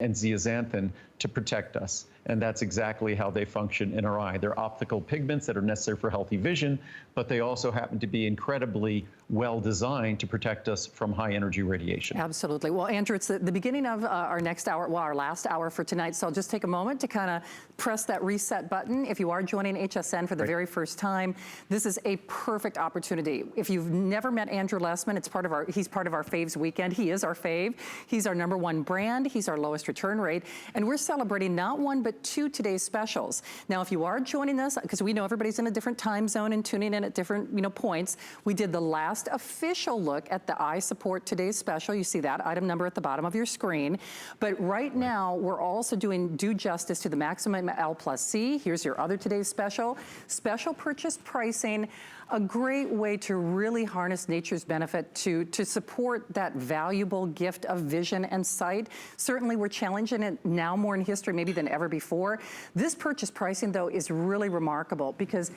and zeaxanthin to protect us. And that's exactly how they function in our eye. They're optical pigments that are necessary for healthy vision, but they also happen to be incredibly well designed to protect us from high energy radiation. Absolutely. Well, Andrew, it's the beginning of our next hour, well, our last hour for tonight. So I'll just take a moment to kind of press that reset button. If you are joining HSN for the very first time, this is a perfect opportunity. If you've never met Andrew Lessman, he's part of our faves weekend. He is our fave. He's our #1 brand. He's our lowest return rate. And we're celebrating not one, but 2 today's specials. Now, if you are joining us, because we know everybody's in a different time zone and tuning in at different points, we did the last official look at the eye support today's special. You see that item number at the bottom of your screen. But right now, we're also doing due justice to the Maximum L plus C. Here's your other today's special. Special purchase pricing. A great way to really harness nature's benefit to support that valuable gift of vision and sight. Certainly we're challenging it now more in history maybe than ever before. This purchase pricing though is really remarkable because,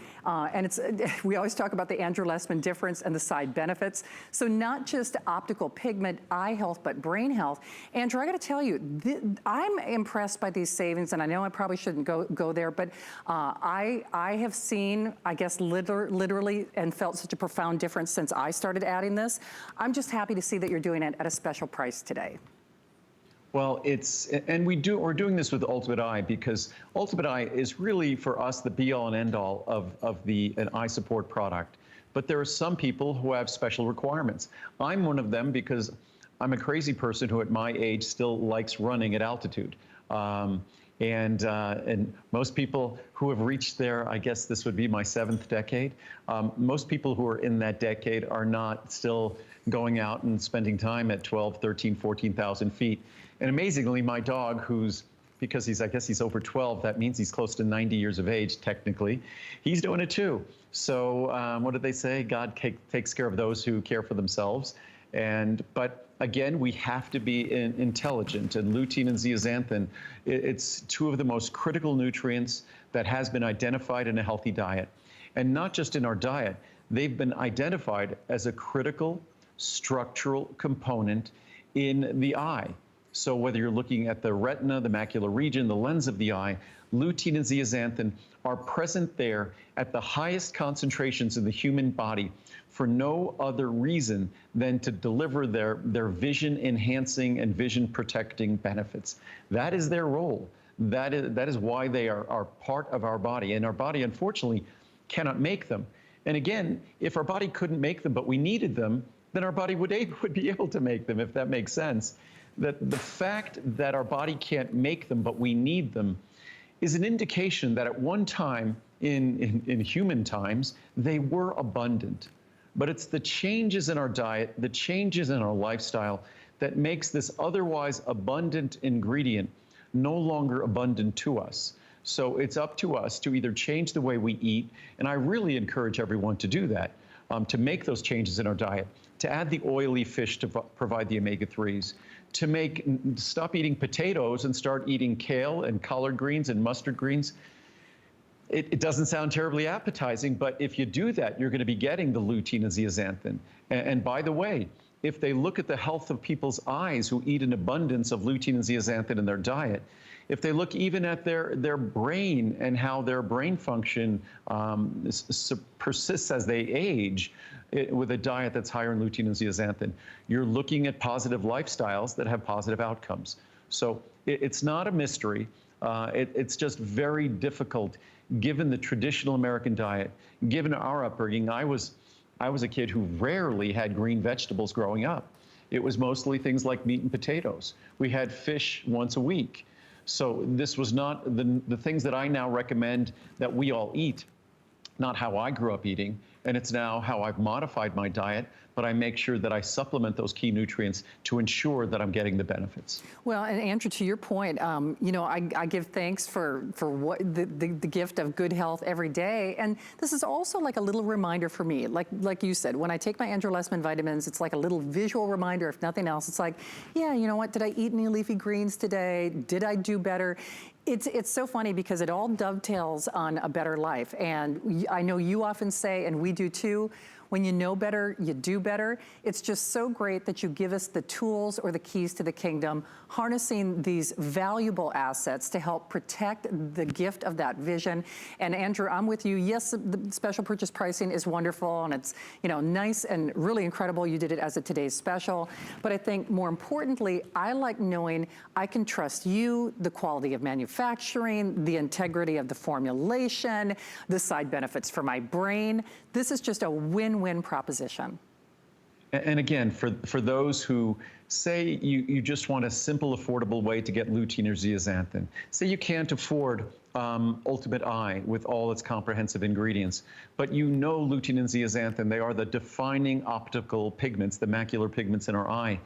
we always talk about the Andrew Lessman difference and the side benefits. So not just optical pigment, eye health, but brain health. Andrew, I gotta tell you, I'm impressed by these savings, and I know I probably shouldn't go there, but I have seen, I guess, literally and felt such a profound difference since I started adding this. I'm just happy to see that you're doing it at a special price today. Well, we're doing this with Ultimate Eye because Ultimate Eye is really for us the be-all and end-all of an eye support product. But there are some people who have special requirements. I'm one of them because I'm a crazy person who at my age still likes running at altitude. And most people who have reached there, I guess this would be my 7th decade. Most people who are in that decade are not still going out and spending time at 12, 13, 14,000 feet. And amazingly, my dog, because I guess he's over 12, that means he's close to 90 years of age, technically. He's doing it too. So what did they say? God takes care of those who care for themselves. But again, we have to be intelligent, and lutein and zeaxanthin, it's 2 of the most critical nutrients that has been identified in a healthy diet. And not just in our diet, they've been identified as a critical structural component in the eye. So whether you're looking at the retina, the macular region, the lens of the eye, lutein and zeaxanthin are present there at the highest concentrations in the human body for no other reason than to deliver their vision enhancing and vision protecting benefits. That is their role. That is why they are part of our body. And our body, unfortunately, cannot make them. And again, if our body couldn't make them, but we needed them, then our body would be able to make them, if that makes sense. That the fact that our body can't make them, but we need them, is an indication that at one time in human times, they were abundant. But it's the changes in our diet, the changes in our lifestyle that makes this otherwise abundant ingredient no longer abundant to us. So it's up to us to either change the way we eat, and I really encourage everyone to do that, to make those changes in our diet, to add the oily fish to provide the omega-3s, to stop eating potatoes and start eating kale and collard greens and mustard greens. It doesn't sound terribly appetizing, but if you do that, you're going to be getting the lutein and zeaxanthin. And by the way, if they look at the health of people's eyes who eat an abundance of lutein and zeaxanthin in their diet, if they look even at their brain and how their brain function persists as they age with a diet that's higher in lutein and zeaxanthin, you're looking at positive lifestyles that have positive outcomes. So it's not a mystery. It's just very difficult given the traditional American diet, given our upbringing. I was a kid who rarely had green vegetables growing up. It was mostly things like meat and potatoes. We had fish once a week. So this was not the things that I now recommend that we all eat, not how I grew up eating. And it's now how I've modified my diet, but I make sure that I supplement those key nutrients to ensure that I'm getting the benefits. Well, and Andrew, to your point, I give thanks for what the gift of good health every day. And this is also like a little reminder for me, like you said, when I take my Andrew Lessman vitamins, it's like a little visual reminder, if nothing else. It's like, yeah, you know what, did I eat any leafy greens today? Did I do better? It's so funny because it all dovetails on a better life. And I know you often say, and we do too, When you know better, you do better. It's just so great that you give us the tools or the keys to the kingdom, harnessing these valuable assets to help protect the gift of that vision. And Andrew, I'm with you. Yes, the special purchase pricing is wonderful, and it's, you know, nice and really incredible. You did it as a today's special. But I think more importantly, I like knowing I can trust you, the quality of manufacturing, the integrity of the formulation, the side benefits for my brain. This is just a win-win proposition. And again, for those who say you just want a simple, affordable way to get lutein or zeaxanthin, say you can't afford Ultimate Eye with all its comprehensive ingredients, but you know lutein and zeaxanthin, they are the defining optical pigments, the macular pigments in our eye,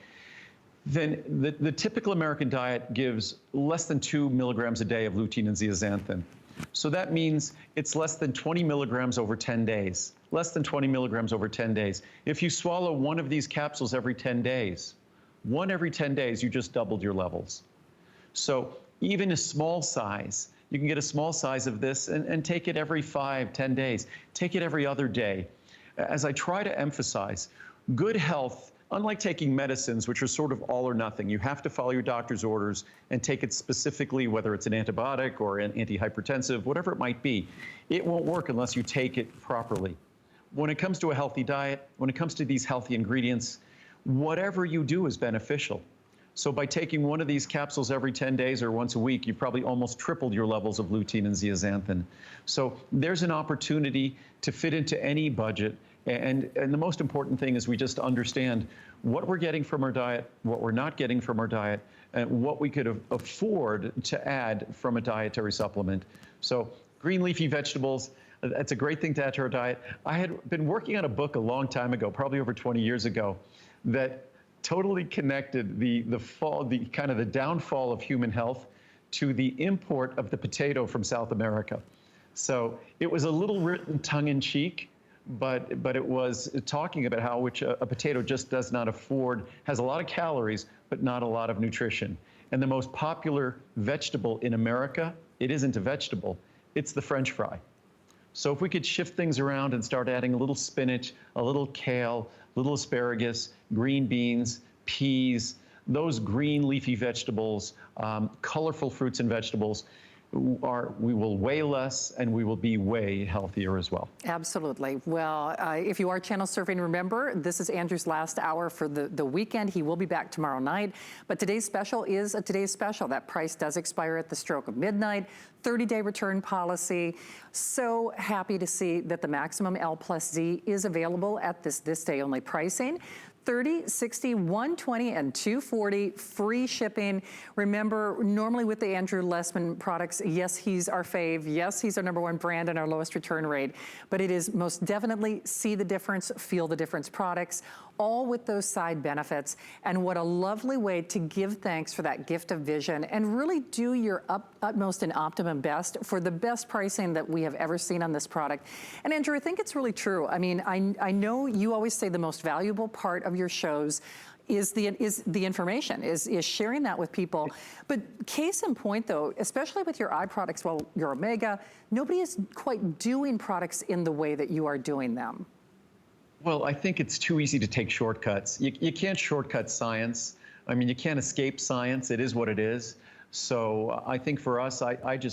then the typical American diet gives less than 2 milligrams a day of lutein and zeaxanthin. So that means it's less than 20 milligrams over 10 days, less than 20 milligrams over 10 days. If you swallow one of these capsules every 10 days, one every 10 days, you just doubled your levels. So even a small size, you can get a small size of this and take it every 5, 10 days. Take it every other day. As I try to emphasize, good health, unlike taking medicines, which are sort of all or nothing, you have to follow your doctor's orders and take it specifically, whether it's an antibiotic or an antihypertensive, whatever it might be. It won't work unless you take it properly. When it comes to a healthy diet, when it comes to these healthy ingredients, whatever you do is beneficial. So by taking one of these capsules every 10 days or once a week, you probably almost tripled your levels of lutein and zeaxanthin. So there's an opportunity to fit into any budget. And the most important thing is we just understand what we're getting from our diet, what we're not getting from our diet, and what we could afford to add from a dietary supplement. So green leafy vegetables, that's a great thing to add to our diet. I had been working on a book a long time ago, probably over 20 years ago, that totally connected the kind of the downfall of human health to the import of the potato from South America. So it was a little written tongue-in-cheek, but it was talking about how a potato just does not afford, has a lot of calories, but not a lot of nutrition. And the most popular vegetable in America, it isn't a vegetable, it's the French fry. So if we could shift things around and start adding a little spinach, a little kale, a little asparagus, green beans, peas, those green leafy vegetables, colorful fruits and vegetables, we will weigh less and we will be way healthier as well. Absolutely. Well, if you are channel surfing, remember, this is Andrew's last hour for the weekend. He will be back tomorrow night. But today's special is a today's special. That price does expire at the stroke of midnight. 30-day return policy. So happy to see that the maximum L plus Z is available at this day only pricing. 30, 60, 120, and 240, free shipping. Remember, normally with the Andrew Lessman products, yes, he's our fave. Yes, he's our #1 brand and our lowest return rate. But it is most definitely see the difference, feel the difference products, all with those side benefits. And what a lovely way to give thanks for that gift of vision and really do your utmost and optimum best for the best pricing that we have ever seen on this product. And Andrew, I think it's really true. I mean, I know you always say the most valuable part of your shows is the information, is sharing that with people. But case in point though, especially with your eye products, well, your Omega, nobody is quite doing products in the way that you are doing them. Well, I think it's too easy to take shortcuts. You can't shortcut science. I mean, you can't escape science. It is what it is. So I think for us,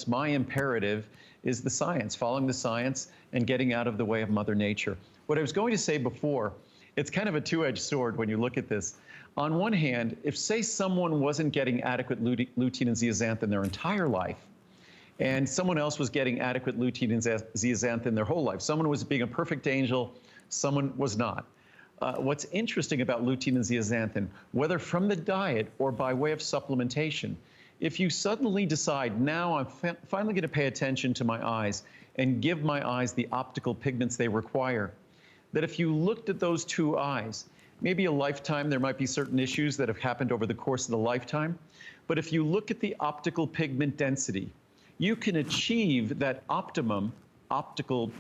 my imperative is the science, following the science and getting out of the way of Mother Nature. What I was going to say before, it's kind of a two-edged sword when you look at this. On one hand, if say someone wasn't getting adequate lutein and zeaxanthin their entire life, and someone else was getting adequate lutein and zeaxanthin their whole life, someone was being a perfect angel, someone was not. What's interesting about lutein and zeaxanthin, whether from the diet or by way of supplementation, if you suddenly decide, now I'm finally going to pay attention to my eyes and give my eyes the optical pigments they require, that if you looked at those two eyes, maybe a lifetime, there might be certain issues that have happened over the course of the lifetime, but if you look at the optical pigment density, you can achieve that optimum optical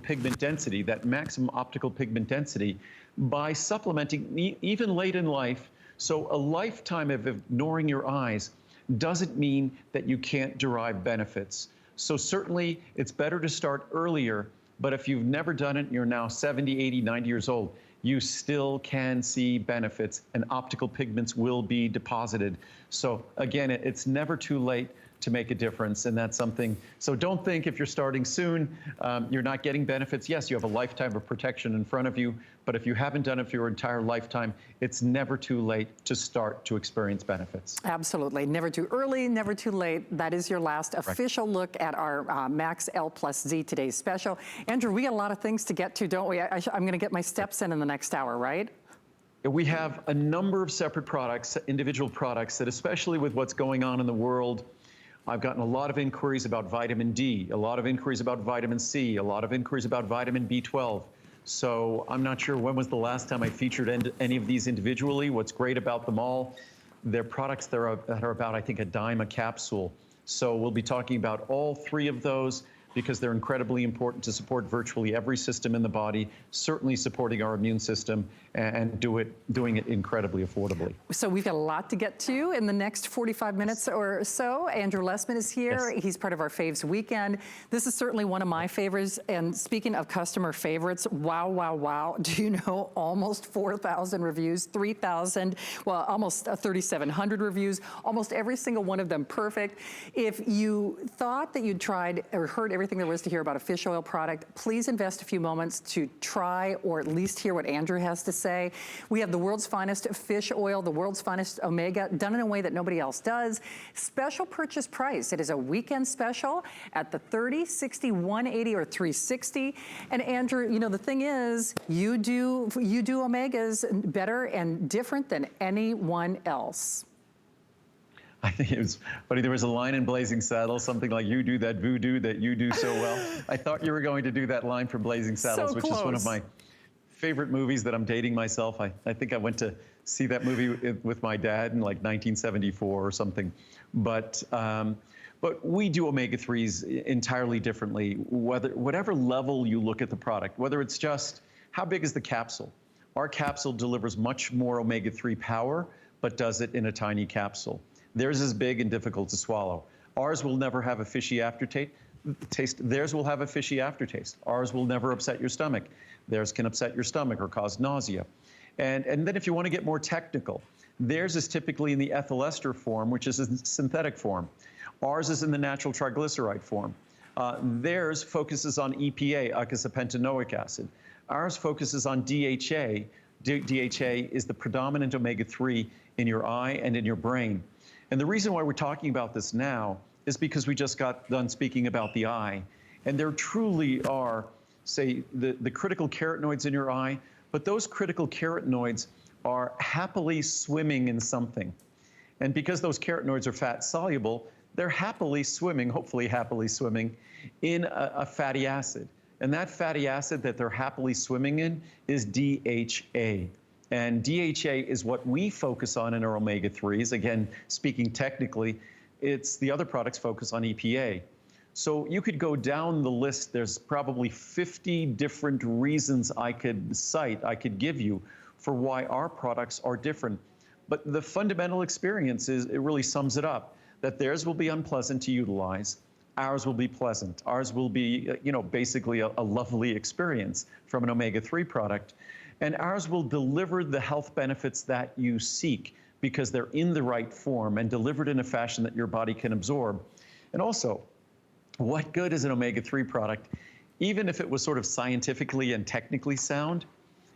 pigment density, that maximum optical pigment density, by supplementing even late in life. So a lifetime of ignoring your eyes doesn't mean that you can't derive benefits. So certainly it's better to start earlier But if you've never done it and you're now 70, 80, 90 years old, you still can see benefits, and optical pigments will be deposited. So again, it's never too late to make a difference, and that's something. So don't think if you're starting soon, you're not getting benefits. Yes, you have a lifetime of protection in front of you, but if you haven't done it for your entire lifetime, it's never too late to start to experience benefits. Absolutely. Never too early, never too late. That is your last official look at our Max L plus Z today's special. Andrew, we got a lot of things to get to, don't we? I'm going to get my steps in the next hour, right? We have a number of separate products, individual products, that especially with what's going on in the world, I've gotten a lot of inquiries about vitamin D, a lot of inquiries about vitamin C, a lot of inquiries about vitamin B12. So I'm not sure when was the last time I featured any of these individually. What's great about them all, they're products that are about, I think, $0.10 a capsule. So we'll be talking about all three of those because they're incredibly important to support virtually every system in the body, certainly supporting our immune system, and doing it incredibly affordably. So we've got a lot to get to in the next 45 minutes or so. Andrew Lessman is here. Yes. He's part of our Faves Weekend. This is certainly one of my favorites. And speaking of customer favorites, wow, wow, wow. Do you know almost 4,000 reviews, 3,000, well, almost 3,700 reviews, almost every single one of them perfect. If you thought that you'd tried or heard everything there was to hear about a fish oil product, please invest a few moments to try or at least hear what Andrew has to say. We have the world's finest fish oil, the world's finest omega, done in a way that nobody else does. Special purchase price. It is a weekend special at the 30, 60, 180, or 360. And Andrew, you know, the thing is, you do omegas better and different than anyone else. I think it was funny. There was a line in Blazing Saddles, something like, "You do that voodoo that you do so well." I thought you were going to do that line from Blazing Saddles, which is one of my favorite movies that I'm dating myself. I think I went to see that movie with my dad in like 1974 or something. But we do omega-3s entirely differently. Whatever level you look at the product, whether it's just how big is the capsule. Our capsule delivers much more omega-3 power, but does it in a tiny capsule. Theirs is big and difficult to swallow. Ours will never have a fishy aftertaste. Theirs will have a fishy aftertaste. Ours will never upset your stomach. Theirs can upset your stomach or cause nausea. And then if you want to get more technical, theirs is typically in the ethyl ester form, which is a synthetic form. Ours is in the natural triglyceride form. Theirs focuses on EPA, eicosapentaenoic acid. Ours focuses on DHA. DHA is the predominant omega-3 in your eye and in your brain. And the reason why we're talking about this now is because we just got done speaking about the eye. And there truly are, say, the critical carotenoids in your eye, but those critical carotenoids are happily swimming in something. And because those carotenoids are fat soluble, they're happily swimming, hopefully happily swimming, in a fatty acid. And that fatty acid that they're happily swimming in is DHA. And DHA is what we focus on in our omega-3s. Again, speaking technically, it's the other products focus on EPA. So you could go down the list. There's probably 50 different reasons I could cite, I could give you for why our products are different. But the fundamental experience is, it really sums it up, that theirs will be unpleasant to utilize. Ours will be pleasant. Ours will be, basically a lovely experience from an omega-3 product. And ours will deliver the health benefits that you seek because they're in the right form and delivered in a fashion that your body can absorb. And also, what good is an omega-3 product, even if it was sort of scientifically and technically sound,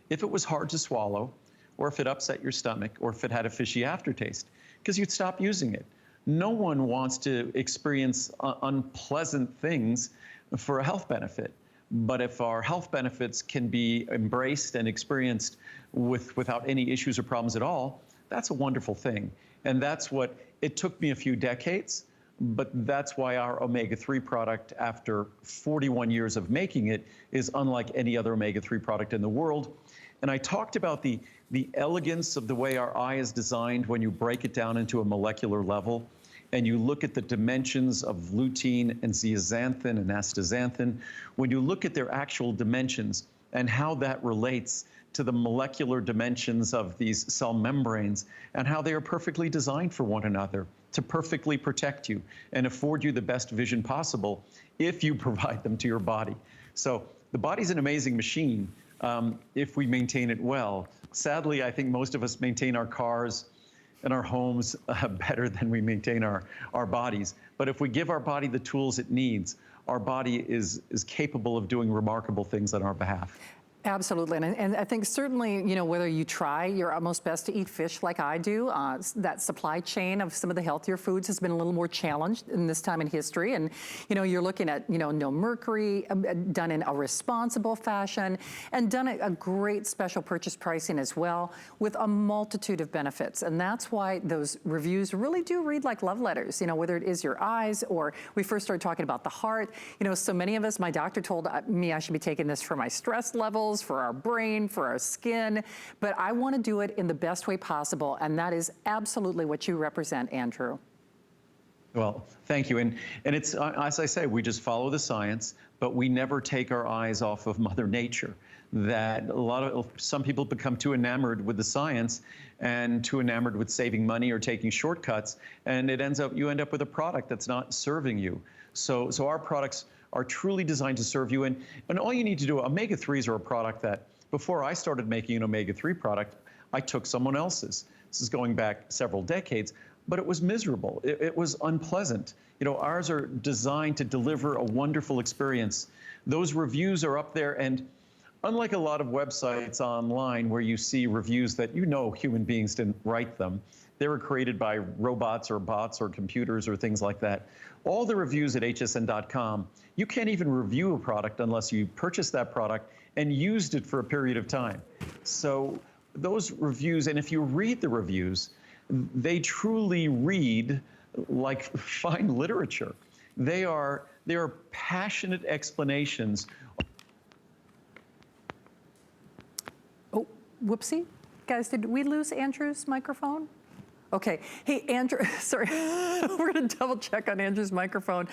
if it was hard to swallow, or if it upset your stomach, or if it had a fishy aftertaste, because you'd stop using it. No one wants to experience unpleasant things for a health benefit. But if our health benefits can be embraced and experienced without any issues or problems at all, that's a wonderful thing. And that's what, it took me a few decades, but that's why our omega-3 product, after 41 years of making it, is unlike any other omega-3 product in the world. And I talked about the elegance of the way our eye is designed when you break it down into a molecular level. And you look at the dimensions of lutein and zeaxanthin and astaxanthin, when you look at their actual dimensions and how that relates to the molecular dimensions of these cell membranes and how they are perfectly designed for one another to perfectly protect you and afford you the best vision possible if you provide them to your body. So the body's an amazing machine if we maintain it well. Sadly, I think most of us maintain our cars and our homes better than we maintain our bodies. But if we give our body the tools it needs, our body is capable of doing remarkable things on our behalf. Absolutely, and I think certainly, you know, whether you try your utmost best to eat fish like I do, that supply chain of some of the healthier foods has been a little more challenged in this time in history. And, you know, you're looking at, you know, no mercury, done in a responsible fashion, and done at a great special purchase pricing as well, with a multitude of benefits. And that's why those reviews really do read like love letters, you know, whether it is your eyes or we first started talking about the heart. You know, so many of us, my doctor told me I should be taking this for my stress levels, for our brain, for our skin, but I want to do it in the best way possible, and that is absolutely what you represent, Andrew. Well, thank you. And it's, as I say, we just follow the science, but we never take our eyes off of Mother Nature. That some people become too enamored with the science and too enamored with saving money or taking shortcuts, and you end up with a product that's not serving you. So our products are truly designed to serve you. And all you need to do, omega-3s are a product that, before I started making an omega-3 product, I took someone else's. This is going back several decades, but it was miserable. It was unpleasant. You know, ours are designed to deliver a wonderful experience. Those reviews are up there, and unlike a lot of websites online where you see reviews that you know human beings didn't write them, they were created by robots or bots or computers or things like that. All the reviews at hsn.com, you can't even review a product unless you purchased that product and used it for a period of time. So those reviews, and if you read the reviews, they truly read like fine literature. They are passionate explanations. Oh, whoopsie. Guys, did we lose Andrew's microphone? Okay. Hey, Andrew, sorry. We're going to double check on Andrew's microphone.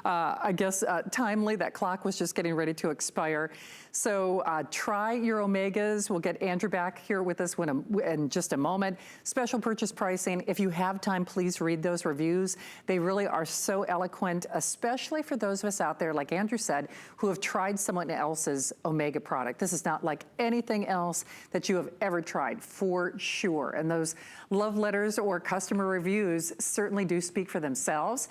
I guess timely, that clock was just getting ready to expire. So try your omegas. We'll get Andrew back here with us in just a moment. Special purchase pricing. If you have time, please read those reviews. They really are so eloquent, especially for those of us out there, like Andrew said, who have tried someone else's omega product. This is not like anything else that you have ever tried, for sure. And those love letters or customer reviews certainly do speak for themselves.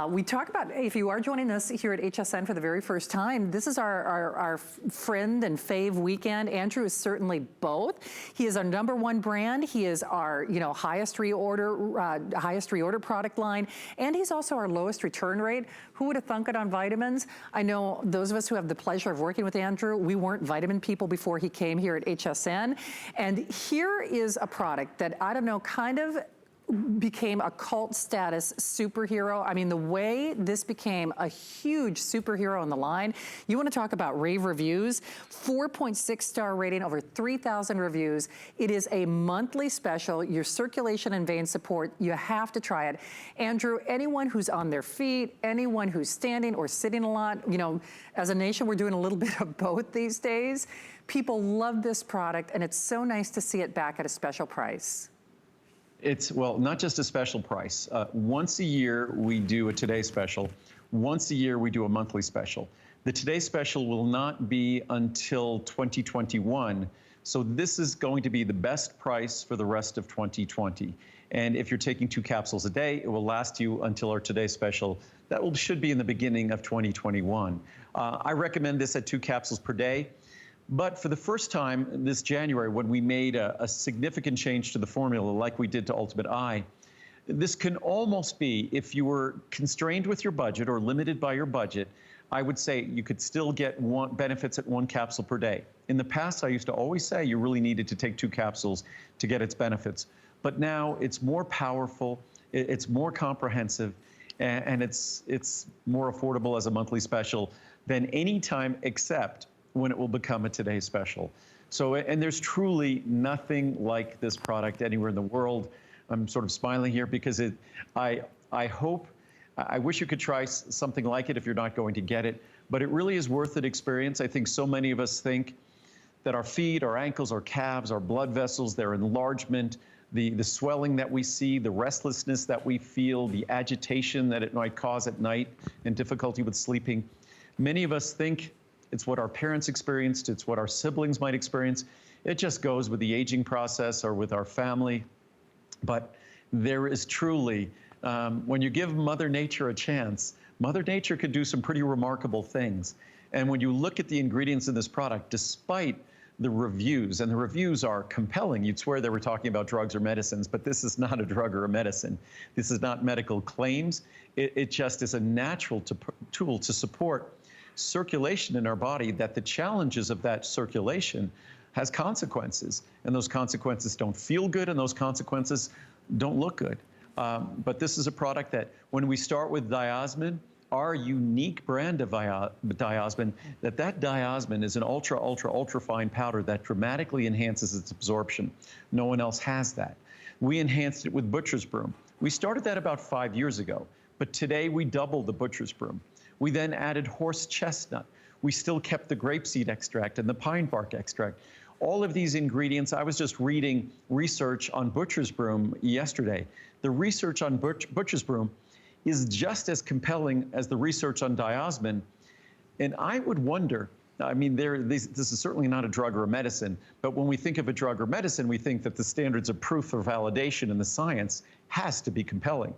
We talk about, if you are joining us here at HSN for the very first time, this is our friend and fave weekend. Andrew is certainly both. He is our #1 brand. He is our, you know, highest reorder product line, and he's also our lowest return rate. Who would have thunk it on vitamins? I know those of us who have the pleasure of working with Andrew, we weren't vitamin people before he came here at HSN. And here is a product that, I don't know, kind of became a cult status superhero. I mean, the way this became a huge superhero on the line, you want to talk about rave reviews, 4.6 star rating, over 3,000 reviews. It is a monthly special, your circulation and vein support, you have to try it. Andrew, anyone who's on their feet, anyone who's standing or sitting a lot, you know, as a nation, we're doing a little bit of both these days. People love this product, and it's so nice to see it back at a special price. It's, well, not just a special price. Once a year, we do a Today Special. Once a year, we do a monthly special. The Today Special will not be until 2021. So this is going to be the best price for the rest of 2020. And if you're taking 2 capsules a day, it will last you until our Today Special. That should be in the beginning of 2021. I recommend this at 2 capsules per day. But for the first time this January, when we made a significant change to the formula like we did to Ultimate Eye, this can almost be, if you were constrained with your budget or limited by your budget, I would say you could still get benefits at 1 capsule per day. In the past, I used to always say you really needed to take 2 capsules to get its benefits. But now it's more powerful, it's more comprehensive, and it's more affordable as a monthly special than any time except when it will become a Today Special. So, and there's truly nothing like this product anywhere in the world. I'm sort of smiling here because I wish you could try something like it if you're not going to get it, but it really is worth the experience. I think so many of us think that our feet, our ankles, our calves, our blood vessels, their enlargement, the swelling that we see, the restlessness that we feel, the agitation that it might cause at night, and difficulty with sleeping. Many of us think It's what our parents experienced. It's what our siblings might experience. It just goes with the aging process or with our family. But there is truly, when you give Mother Nature a chance, Mother Nature could do some pretty remarkable things. And when you look at the ingredients in this product, despite the reviews, and the reviews are compelling. You'd swear they were talking about drugs or medicines, but this is not a drug or a medicine. This is not medical claims. It just is a natural tool to support circulation in our body, that the challenges of that circulation has consequences. And those consequences don't feel good, and those consequences don't look good. But this is a product that when we start with diosmin, our unique brand of diosmin, that diosmin is an ultra fine powder that dramatically enhances its absorption. No one else has that. We enhanced it with butcher's broom. We started that about 5 years ago, but today we doubled the butcher's broom. We then added horse chestnut. We still kept the grapeseed extract and the pine bark extract. All of these ingredients, I was just reading research on butcher's broom yesterday. The research on butcher's broom is just as compelling as the research on diosmin. And I would wonder, I mean, this is certainly not a drug or a medicine, but when we think of a drug or medicine, we think that the standards of proof or validation in the science has to be compelling.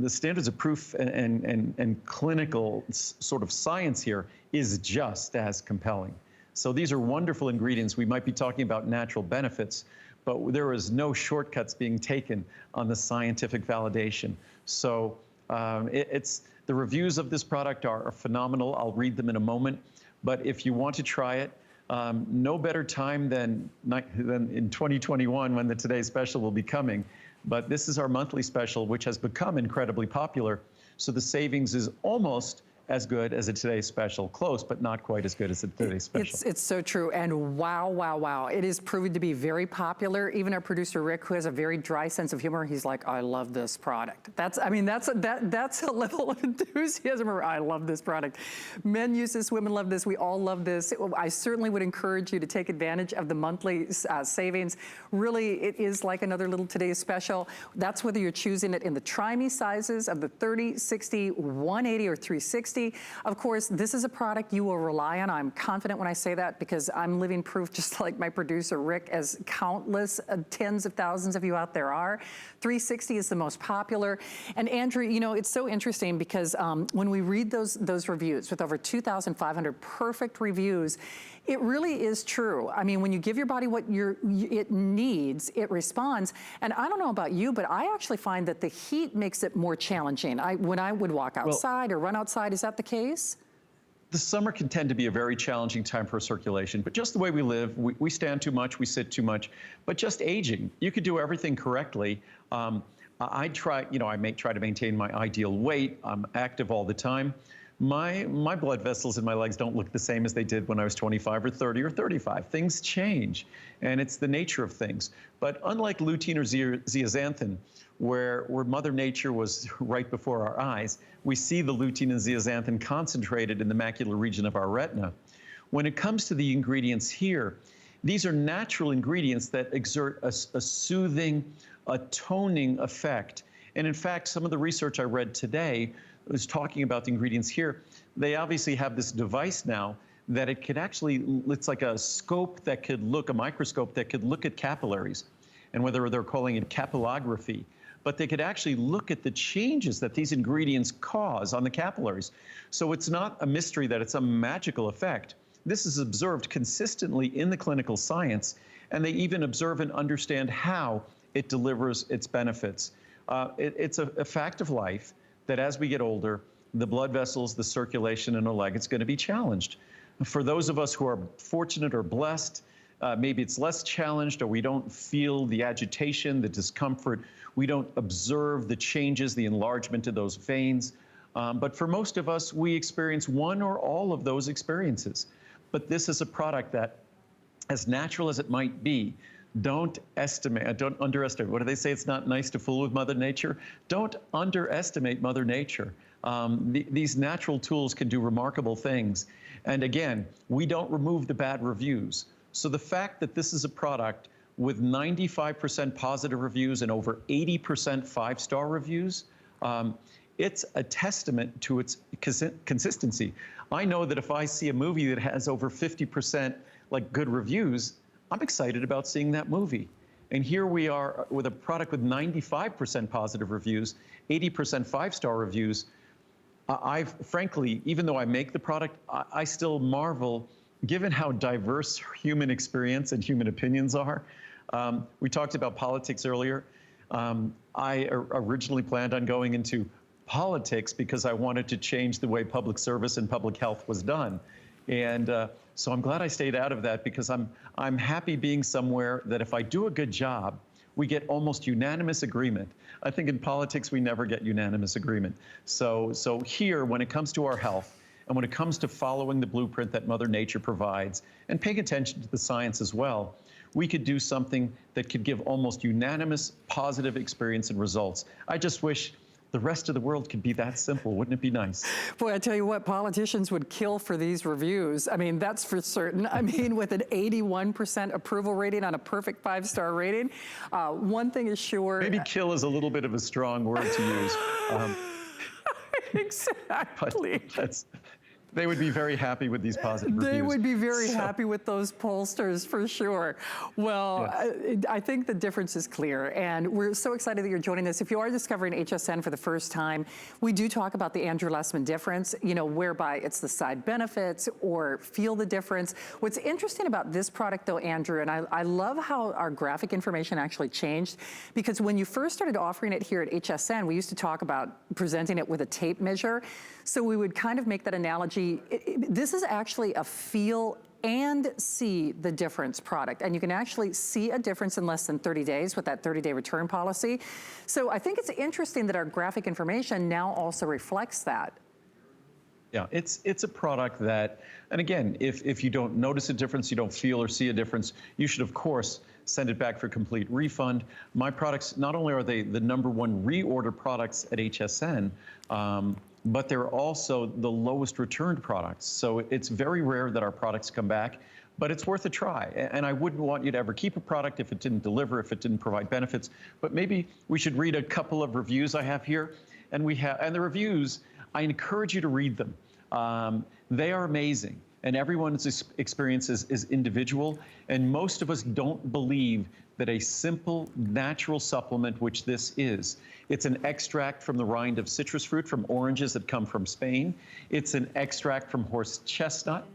The standards of proof and clinical sort of science here is just as compelling. So these are wonderful ingredients. We might be talking about natural benefits, but there is no shortcuts being taken on the scientific validation. So the reviews of this product are phenomenal. I'll read them in a moment. But if you want to try it, no better time than in 2021 when the Today Special will be coming. But this is our monthly special, which has become incredibly popular. So the savings is almost as good as a Today Special. Close, but not quite as good as a Today Special. It's so true. And wow, wow, wow. It is proving to be very popular. Even our producer, Rick, who has a very dry sense of humor, he's like, I love this product. That's a level of enthusiasm. I love this product. Men use this, women love this, we all love this. I certainly would encourage you to take advantage of the monthly savings. Really, it is like another little Today Special. That's whether you're choosing it in the Try Me sizes of the 30, 60, 180, or 360. Of course, this is a product you will rely on. I'm confident when I say that because I'm living proof, just like my producer, Rick, as countless tens of thousands of you out there are. 360 is the most popular. And Andrew, you know, it's so interesting because when we read those reviews with over 2,500 perfect reviews, it really is true. I mean, when you give your body what it needs, it responds. And I don't know about you, but I actually find that the heat makes it more challenging. When I would walk outside or run outside, is that the case? The summer can tend to be a very challenging time for circulation, but just the way we live, we stand too much, we sit too much, but just aging, you could do everything correctly. I may try to maintain my ideal weight. I'm active all the time. My blood vessels in my legs don't look the same as they did when I was 25 or 30 or 35. Things change, and it's the nature of things. But unlike lutein or zeaxanthin, where Mother Nature was right before our eyes, we see the lutein and zeaxanthin concentrated in the macular region of our retina. When it comes to the ingredients here, these are natural ingredients that exert a soothing, a toning effect. And in fact, some of the research I read today was talking about the ingredients here. They obviously have this device now that it could actually, it's like a scope that could look, a microscope that could look at capillaries, and whether they're calling it capillography, but they could actually look at the changes that these ingredients cause on the capillaries. So it's not a mystery that it's a magical effect. This is observed consistently in the clinical science, and they even observe and understand how it delivers its benefits. It's a fact of life that as we get older, the blood vessels, the circulation in our leg, it's going to be challenged. For those of us who are fortunate or blessed, maybe it's less challenged, or we don't feel the agitation, the discomfort. We don't observe the changes, the enlargement of those veins. But for most of us, we experience one or all of those experiences. But this is a product that, as natural as it might be, don't underestimate. What do they say? It's not nice to fool with Mother Nature. Don't underestimate Mother Nature. These natural tools can do remarkable things. And again, we don't remove the bad reviews. So the fact that this is a product with 95% positive reviews and over 80% five-star reviews, it's a testament to its consistency. I know that if I see a movie that has over 50% like good reviews, I'm excited about seeing that movie. And here we are with a product with 95% positive reviews, 80% five-star reviews. I've frankly, even though I make the product, I still marvel, given how diverse human experience and human opinions are. We talked about politics earlier. I originally planned on going into politics because I wanted to change the way public service and public health was done. And so I'm glad I stayed out of that, because I'm happy being somewhere that if I do a good job, we get almost unanimous agreement. I think in politics, we never get unanimous agreement. So here, when it comes to our health, and when it comes to following the blueprint that Mother Nature provides, and paying attention to the science as well, we could do something that could give almost unanimous positive experience and results. I just wish the rest of the world could be that simple. Wouldn't it be nice? Boy, I tell you what, politicians would kill for these reviews. I mean, that's for certain. I mean, with an 81% approval rating on a perfect 5-star rating, one thing is sure. Maybe kill is a little bit of a strong word to use. Exactly. But they would be very happy with these positive reviews. They would be very happy with those pollsters, for sure. Well, yes. I think the difference is clear, and we're so excited that you're joining us. If you are discovering HSN for the first time, we do talk about the Andrew Lessman difference, you know, whereby it's the side benefits or feel the difference. What's interesting about this product, though, Andrew, and I love how our graphic information actually changed, because when you first started offering it here at HSN, we used to talk about presenting it with a tape measure. So we would kind of make that analogy. This is actually a feel and see the difference product. And you can actually see a difference in less than 30 days with that 30-day return policy. So I think it's interesting that our graphic information now also reflects that. Yeah, it's a product that, and again, if you don't notice a difference, you don't feel or see a difference, you should, of course, send it back for complete refund. My products, not only are they the #1 reorder products at HSN, but they're also the lowest returned products. So it's very rare that our products come back, but it's worth a try. And I wouldn't want you to ever keep a product if it didn't deliver, if it didn't provide benefits. But maybe we should read a couple of reviews I have here. And the reviews, I encourage you to read them. They are amazing. And everyone's experience is individual. And most of us don't believe that a simple natural supplement, which this is, it's an extract from the rind of citrus fruit from oranges that come from Spain. It's an extract from horse chestnut,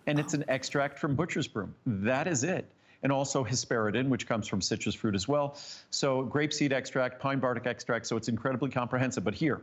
and it's an extract from butcher's broom. That is it. And also hesperidin, which comes from citrus fruit as well. So grapeseed extract, pine bark extract, so it's incredibly comprehensive. But here,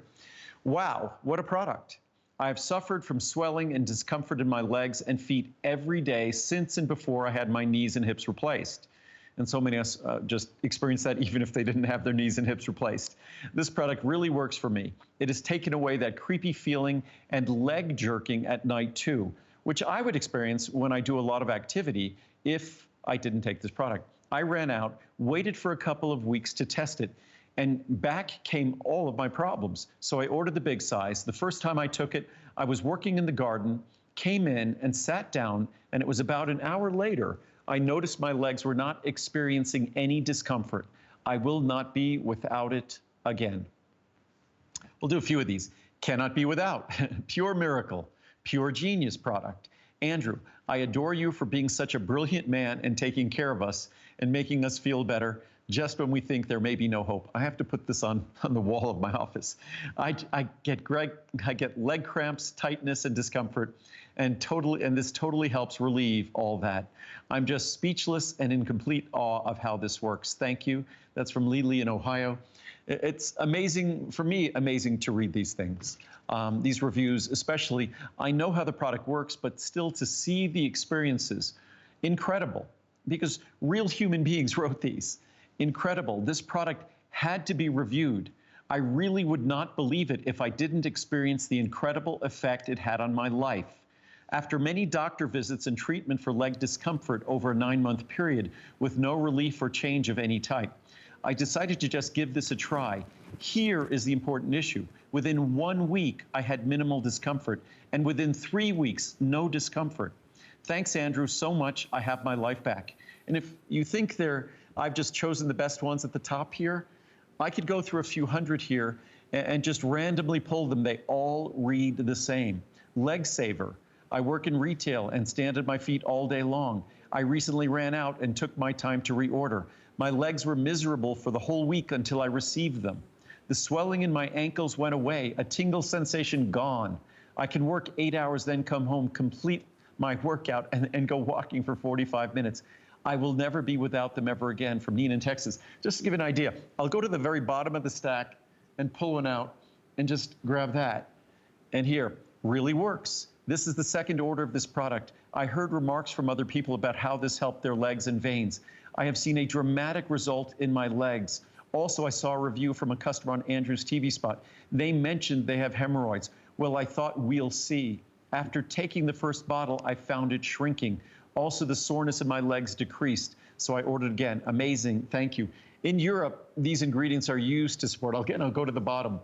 wow, what a product. I've suffered from swelling and discomfort in my legs and feet every day since and before I had my knees and hips replaced. And so many of us just experience that even if they didn't have their knees and hips replaced. This product really works for me. It has taken away that creepy feeling and leg jerking at night too, which I would experience when I do a lot of activity if I didn't take this product. I ran out, waited for a couple of weeks to test it, and back came all of my problems. So I ordered the big size. The first time I took it, I was working in the garden, came in and sat down, and it was about an hour later, I noticed my legs were not experiencing any discomfort. I will not be without it again. We'll do a few of these. Cannot be without. Pure miracle. Pure genius product. Andrew, I adore you for being such a brilliant man and taking care of us and making us feel better just when we think there may be no hope. I have to put this on the wall of my office. I get leg cramps, tightness, and discomfort, and this totally helps relieve all that. I'm just speechless and in complete awe of how this works. Thank you. That's from Lily in Ohio. It's amazing, for me, amazing to read these things. These reviews, especially, I know how the product works, but still to see the experiences, incredible, because real human beings wrote these. Incredible. This product had to be reviewed. I really would not believe it if I didn't experience the incredible effect it had on my life. After many doctor visits and treatment for leg discomfort over a 9-month period with no relief or change of any type, I decided to just give this a try. Here is the important issue. Within 1 week, I had minimal discomfort, and within 3 weeks, no discomfort. Thanks, Andrew, so much. I have my life back. And if you think I've just chosen the best ones at the top here, I could go through a few hundred here, and just randomly pull them. They all read the same. Leg Saver. I work in retail and stand at my feet all day long. I recently ran out and took my time to reorder. My legs were miserable for the whole week until I received them. The swelling in my ankles went away, a tingle sensation gone. I can work 8 hours, then come home, complete my workout, and go walking for 45 minutes. I will never be without them ever again. From Nina in Texas. Just to give you an idea, I'll go to the very bottom of the stack and pull one out and just grab that. And here, really works. This is the second order of this product. I heard remarks from other people about how this helped their legs and veins. I have seen a dramatic result in my legs. Also, I saw a review from a customer on Andrew's TV spot. They mentioned they have hemorrhoids. Well, I thought we'll see. After taking the first bottle, I found it shrinking. Also, the soreness in my legs decreased. So I ordered again. Amazing. Thank you. In Europe, these ingredients are used to support, I'll go to the bottom,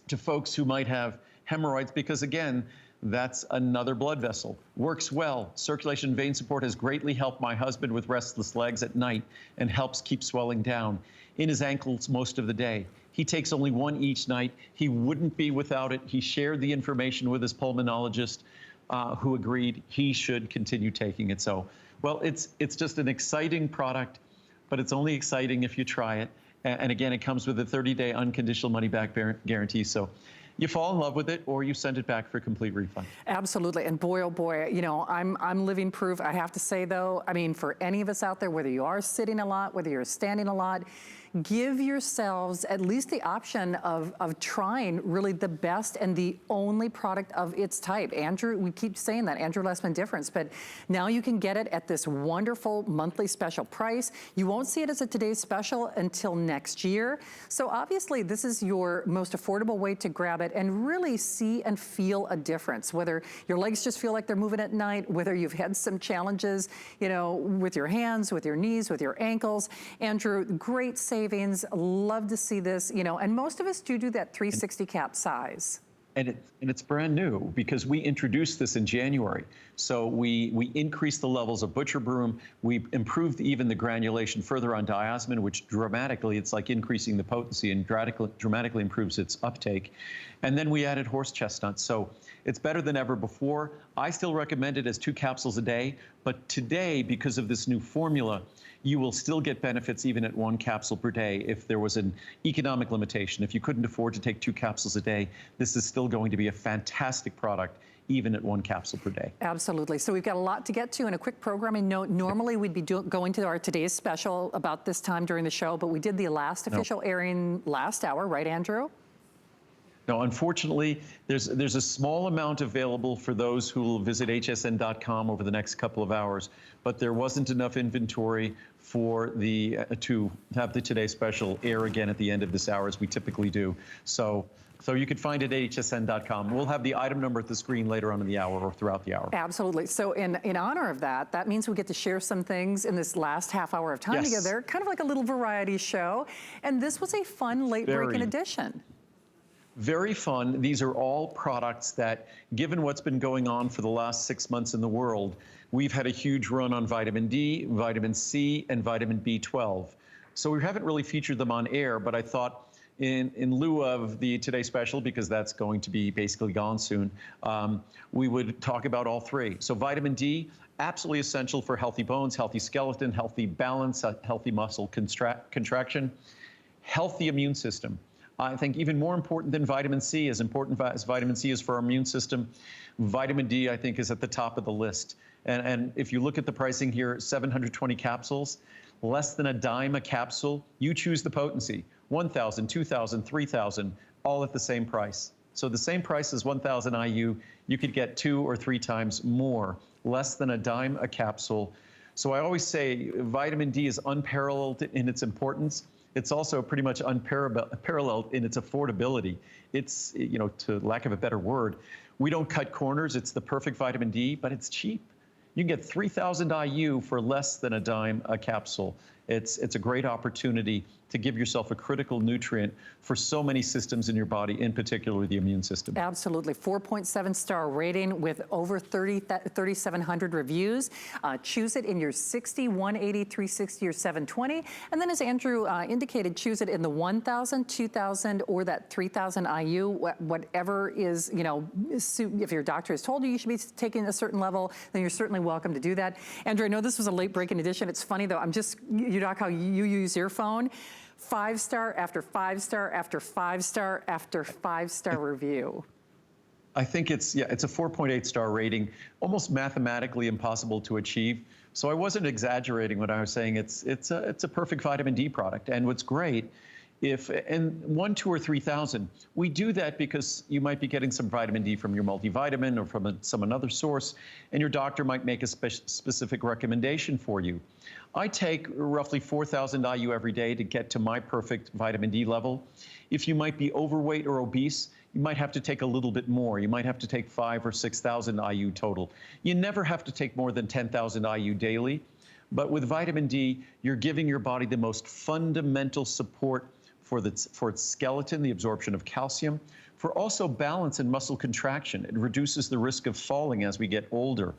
to folks who might have hemorrhoids, because again, that's another blood vessel. Works well. Circulation vein support has greatly helped my husband with restless legs at night and helps keep swelling down in his ankles most of the day. He takes only one each night. He wouldn't be without it. He shared the information with his pulmonologist, who agreed he should continue taking it. So, well, it's just an exciting product, but it's only exciting if you try it. And again, it comes with a 30-day unconditional money-back guarantee. So you fall in love with it, or you send it back for a complete refund. Absolutely. And boy, oh boy, you know, I'm living proof. I have to say, though, I mean, for any of us out there, whether you are sitting a lot, whether you're standing a lot, give yourselves at least the option of trying really the best and the only product of its type. Andrew, we keep saying that, Andrew Lessman difference, but now you can get it at this wonderful monthly special price. You won't see it as a today's special until next year. So obviously this is your most affordable way to grab it and really see and feel a difference, whether your legs just feel like they're moving at night, whether you've had some challenges, you know, with your hands, with your knees, with your ankles. Andrew, great savings. Love to see this, you know, and most of us do that 360 cap size. And it's brand new because we introduced this in January. So we increased the levels of butcher broom. We improved even the granulation further on diosmin, which dramatically, it's like increasing the potency and dramatically improves its uptake. And then we added horse chestnut. So it's better than ever before. I still recommend it as 2 capsules a day. But today, because of this new formula, you will still get benefits even at 1 capsule per day. If there was an economic limitation, if you couldn't afford to take 2 capsules a day, this is still going to be a fantastic product, even at 1 capsule per day. Absolutely. So we've got a lot to get to in a quick programming note. Normally we'd be going to our today's special about this time during the show, but we did the last official airing last hour, right, Andrew? No, unfortunately, there's a small amount available for those who will visit hsn.com over the next couple of hours, but there wasn't enough inventory for the to have the Today Special air again at the end of this hour, as we typically do. So you can find it at hsn.com. We'll have the item number at the screen later on in the hour or throughout the hour. Absolutely. So in honor of that, that means we get to share some things in this last half hour of time together, kind of like a little variety show. And this was a fun late-breaking edition. Very fun. These are all products that, given what's been going on for the last 6 months in the world, we've had a huge run on vitamin D, vitamin C, and vitamin B12. So we haven't really featured them on air, but I thought in lieu of the Today Special, because that's going to be basically gone soon, we would talk about all 3. So vitamin D, absolutely essential for healthy bones, healthy skeleton, healthy balance, healthy muscle contraction, healthy immune system. I think even more important than vitamin C, as important as vitamin C is for our immune system, vitamin D, I think, is at the top of the list. And if you look at the pricing here, 720 capsules, less than a dime a capsule. You choose the potency, 1,000, 2,000, 3,000, all at the same price. So the same price as 1,000 IU, you could get 2 or 3 times more, less than a dime a capsule. So I always say vitamin D is unparalleled in its importance. It's also pretty much unparalleled in its affordability. It's, you know, to lack of a better word, we don't cut corners. It's the perfect vitamin D, but it's cheap. You can get 3,000 IU for less than a dime a capsule. It's a great opportunity to give yourself a critical nutrient for so many systems in your body, in particular the immune system. Absolutely. 4.7-star rating with over 3,700 reviews. Choose it in your 60, 180, 360, or 720. And then as Andrew indicated, choose it in the 1,000, 2,000, or that 3,000 IU, whatever is, you know, if your doctor has told you should be taking a certain level, then you're certainly welcome to do that. Andrew, I know this was a late breaking edition. It's funny though, you know how you use your phone. 5-star after 5-star after 5-star after 5-star review. I think it's a 4.8-star rating, almost mathematically impossible to achieve. So I wasn't exaggerating when I was saying it's a perfect vitamin D product. And what's great, if in 1, 2, or 3,000, we do that because you might be getting some vitamin D from your multivitamin or from some another source, and your doctor might make a specific recommendation for you. I take roughly 4,000 IU every day to get to my perfect vitamin D level. If you might be overweight or obese, you might have to take a little bit more. You might have to take 5,000 or 6,000 IU total. You never have to take more than 10,000 IU daily. But with vitamin D, you're giving your body the most fundamental support for its skeleton, the absorption of calcium, for also balance and muscle contraction. It reduces the risk of falling as we get older.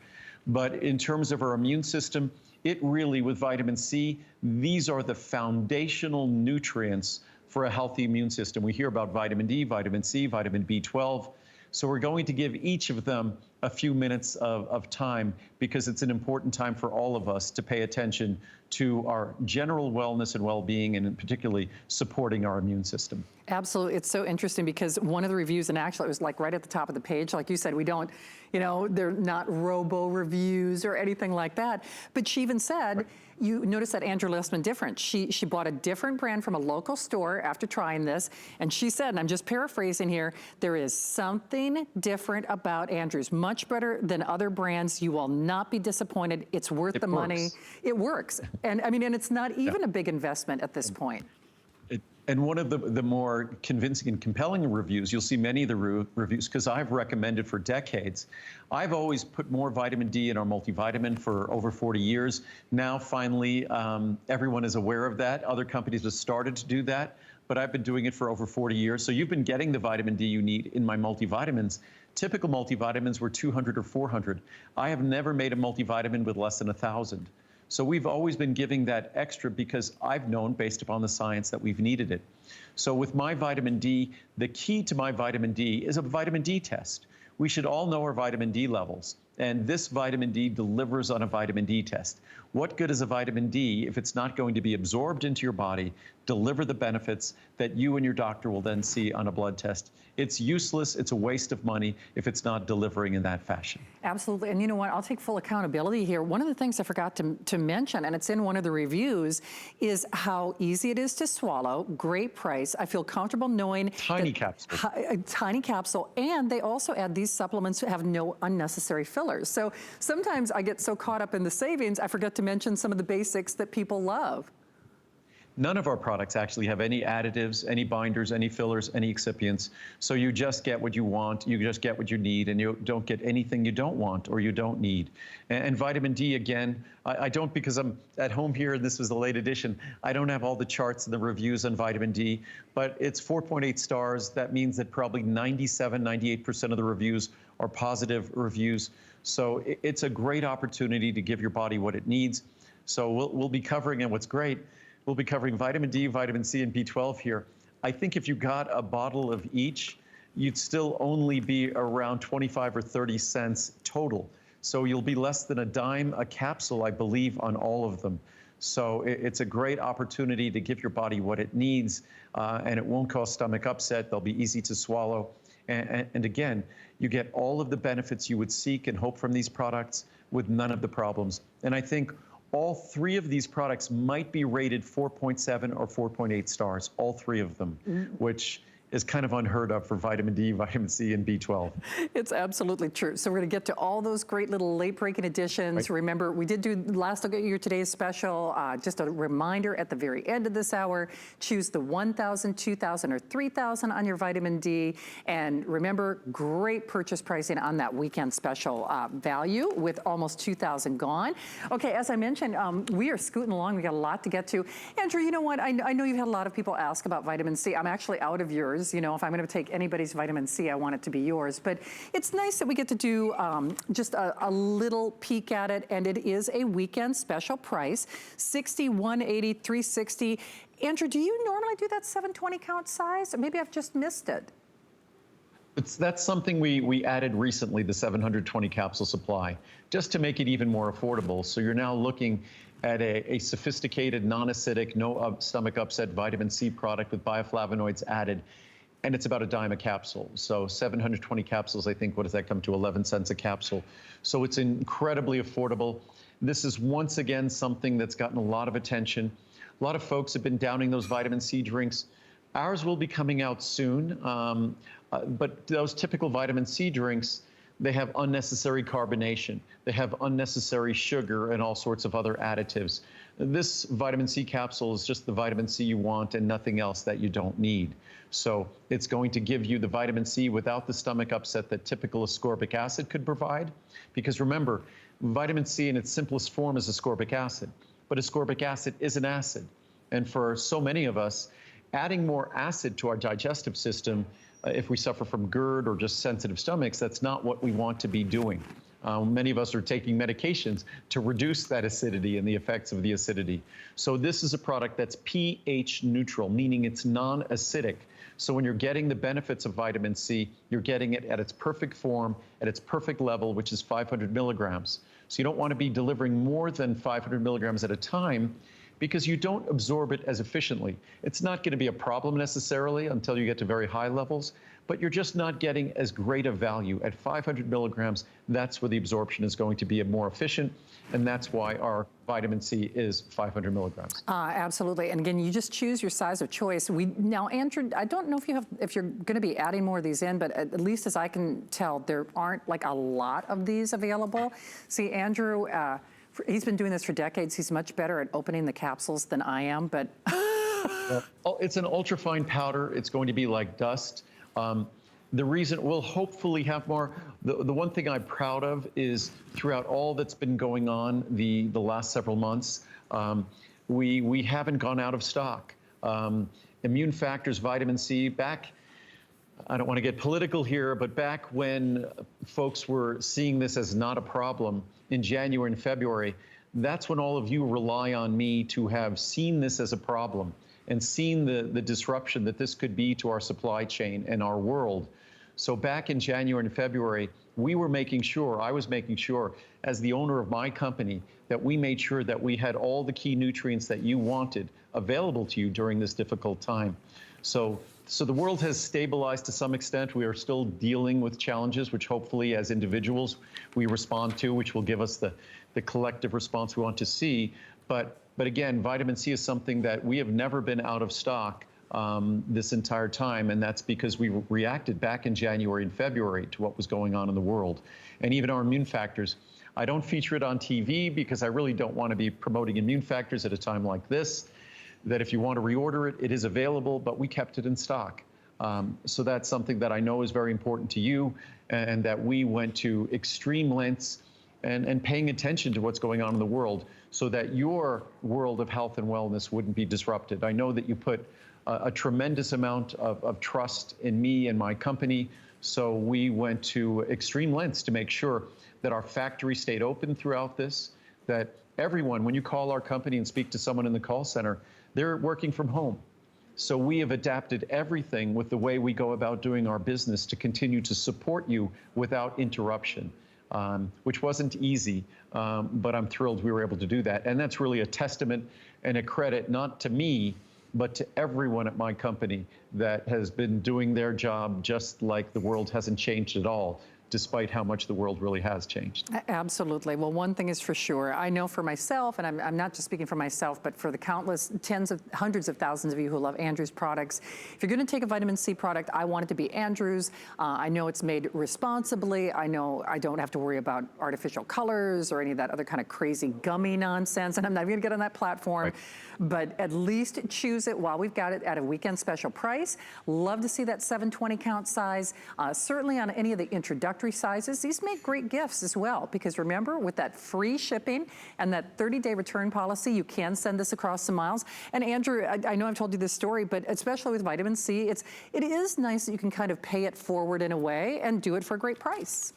But in terms of our immune system, it really, with vitamin C, these are the foundational nutrients for a healthy immune system. We hear about vitamin D, vitamin C, vitamin B12. So we're going to give each of them a few minutes of time because it's an important time for all of us to pay attention to our general wellness and well-being, and particularly supporting our immune system. Absolutely. It's so interesting because one of the reviews, and actually it was like right at the top of the page, like you said, we don't, you know, they're not robo reviews or anything like that. But she even said, right. You notice that Andrew Lessman different. She bought a different brand from a local store after trying this, and she said, and I'm just paraphrasing here, there is something different about Andrew's, much better than other brands. You will not be disappointed. It's worth the money. It works. And I mean, and it's not even a big investment at this point. And one of the more convincing and compelling reviews, you'll see many of the reviews, because I've recommended for decades. I've always put more vitamin D in our multivitamin for over 40 years. Now, finally, everyone is aware of that. Other companies have started to do that, but I've been doing it for over 40 years. So you've been getting the vitamin D you need in my multivitamins. Typical multivitamins were 200 or 400. I have never made a multivitamin with less than 1,000. So we've always been giving that extra because I've known, based upon the science, that we've needed it. So with my vitamin D, the key to my vitamin D is a vitamin D test. We should all know our vitamin D levels, and this vitamin D delivers on a vitamin D test. What good is a vitamin D if it's not going to be absorbed into your body, deliver the benefits that you and your doctor will then see on a blood test? It's useless, it's a waste of money if it's not delivering in that fashion. Absolutely, and you know what, I'll take full accountability here. One of the things I forgot to mention, and it's in one of the reviews, is how easy it is to swallow, great price. I feel comfortable knowing tiny capsule. Tiny capsule, and they also add these supplements that have no unnecessary fillers. So sometimes I get so caught up in the savings, I forget to mention some of the basics that people love. None of our products actually have any additives, any binders, any fillers, any excipients. So you just get what you want, you just get what you need, and you don't get anything you don't want or you don't need. And vitamin D, again, I don't, because I'm at home here and this was the late edition, I don't have all the charts and the reviews on vitamin D, but it's 4.8 stars. That means that probably 97, 98% of the reviews are positive reviews. So it's a great opportunity to give your body what it needs. So we'll be covering, and what's great, we'll be covering vitamin D, vitamin C, and B12 here. I think if you got a bottle of each, you'd still only be around 25 or 30 cents total. So you'll be less than a dime a capsule, I believe, on all of them. So it's a great opportunity to give your body what it needs, and it won't cause stomach upset. They'll be easy to swallow. And again, you get all of the benefits you would seek and hope from these products with none of the problems. And I think all three of these products might be rated 4.7 or 4.8 stars, all three of them, which is kind of unheard of for vitamin D, vitamin C, and B12. It's absolutely true. So we're going to get to all those great little late-breaking additions. Right. Remember, we did do last look at your today's special. Just a reminder at the very end of this hour, choose the 1,000, 2,000, or 3,000 on your vitamin D. And remember, great purchase pricing on that weekend special value with almost 2,000 gone. Okay, as I mentioned, we are scooting along. We got a lot to get to. Andrew, you know what? I know you've had a lot of people ask about vitamin C. I'm actually out of yours. You know, if I'm going to take anybody's vitamin C, I want it to be yours. But it's nice that we get to do just a little peek at it, and it is a weekend special price, $60, $180, $360. Andrew, do you normally do that 720 count size? Or maybe I've just missed it. That's something we added recently, the 720 capsule supply, just to make it even more affordable. So you're now looking at a sophisticated, non-acidic, no stomach upset vitamin C product with bioflavonoids added. And it's about $0.10 a capsule. So 720 capsules, I think, what does that come to? 11 cents a capsule. So it's incredibly affordable. This is once again something that's gotten a lot of attention. A lot of folks have been downing those vitamin C drinks. Ours will be coming out soon. But those typical vitamin C drinks, they have unnecessary carbonation. They have unnecessary sugar and all sorts of other additives. This vitamin C capsule is just the vitamin C you want and nothing else that you don't need. So it's going to give you the vitamin C without the stomach upset that typical ascorbic acid could provide. Because remember, vitamin C in its simplest form is ascorbic acid, but ascorbic acid is an acid. And for so many of us, adding more acid to our digestive system, if we suffer from GERD or just sensitive stomachs, that's not what we want to be doing. Many of us are taking medications to reduce that acidity and the effects of the acidity. So this is a product that's pH neutral, meaning it's non-acidic. So when you're getting the benefits of vitamin C, you're getting it at its perfect form, at its perfect level, which is 500 milligrams. So you don't want to be delivering more than 500 milligrams at a time because you don't absorb it as efficiently. It's not going to be a problem necessarily until you get to very high levels, but you're just not getting as great a value. At 500 milligrams, that's where the absorption is going to be more efficient, and that's why our vitamin C is 500 milligrams. Absolutely, and again, you just choose your size of choice. Now, Andrew, I don't know if you're going to be adding more of these in, but at least as I can tell, there aren't like a lot of these available. See, Andrew, he's been doing this for decades. He's much better at opening the capsules than I am, but... It's an ultrafine powder. It's going to be like dust. The reason we'll hopefully have more, the one thing I'm proud of is throughout all that's been going on the last several months, we haven't gone out of stock. Immune factors, vitamin C, back, I don't want to get political here, but back when folks were seeing this as not a problem in January and February, that's when all of you rely on me to have seen this as a problem and seen the disruption that this could be to our supply chain and our world. So back in January and February, I was making sure, as the owner of my company, that we made sure that we had all the key nutrients that you wanted available to you during this difficult time. So the world has stabilized to some extent. We are still dealing with challenges, which hopefully as individuals we respond to, which will give us the collective response we want to see. But again, vitamin C is something that we have never been out of stock this entire time, and that's because we reacted back in January and February to what was going on in the world. And even our immune factors, I don't feature it on TV because I really don't want to be promoting immune factors at a time like this, that if you want to reorder it, it is available, but we kept it in stock. So that's something that I know is very important to you, and that we went to extreme lengths and paying attention to what's going on in the world so that your world of health and wellness wouldn't be disrupted. I know that you put a tremendous amount of trust in me and my company, so we went to extreme lengths to make sure that our factory stayed open throughout this, that everyone, when you call our company and speak to someone in the call center, they're working from home. So we have adapted everything with the way we go about doing our business to continue to support you without interruption, which wasn't easy, but I'm thrilled we were able to do that. And that's really a testament and a credit, not to me, but to everyone at my company that has been doing their job just like the world hasn't changed at all, despite how much the world really has changed. Absolutely. Well, one thing is for sure. I know for myself, and I'm not just speaking for myself, but for the countless hundreds of thousands of you who love Andrews products, if you're going to take a vitamin C product, I want it to be Andrews. I know it's made responsibly. I know I don't have to worry about artificial colors or any of that other kind of crazy gummy nonsense, and I'm not going to get on that platform. Right. But at least choose it while we've got it at a weekend special price. Love to see that 720 count size. Certainly on any of the introductory sizes. These make great gifts as well, because remember, with that free shipping and that 30-day return policy, you can send this across the miles. And Andrew, I know I've told you this story, but especially with vitamin C, it is nice that you can kind of pay it forward in a way and do it for a great price.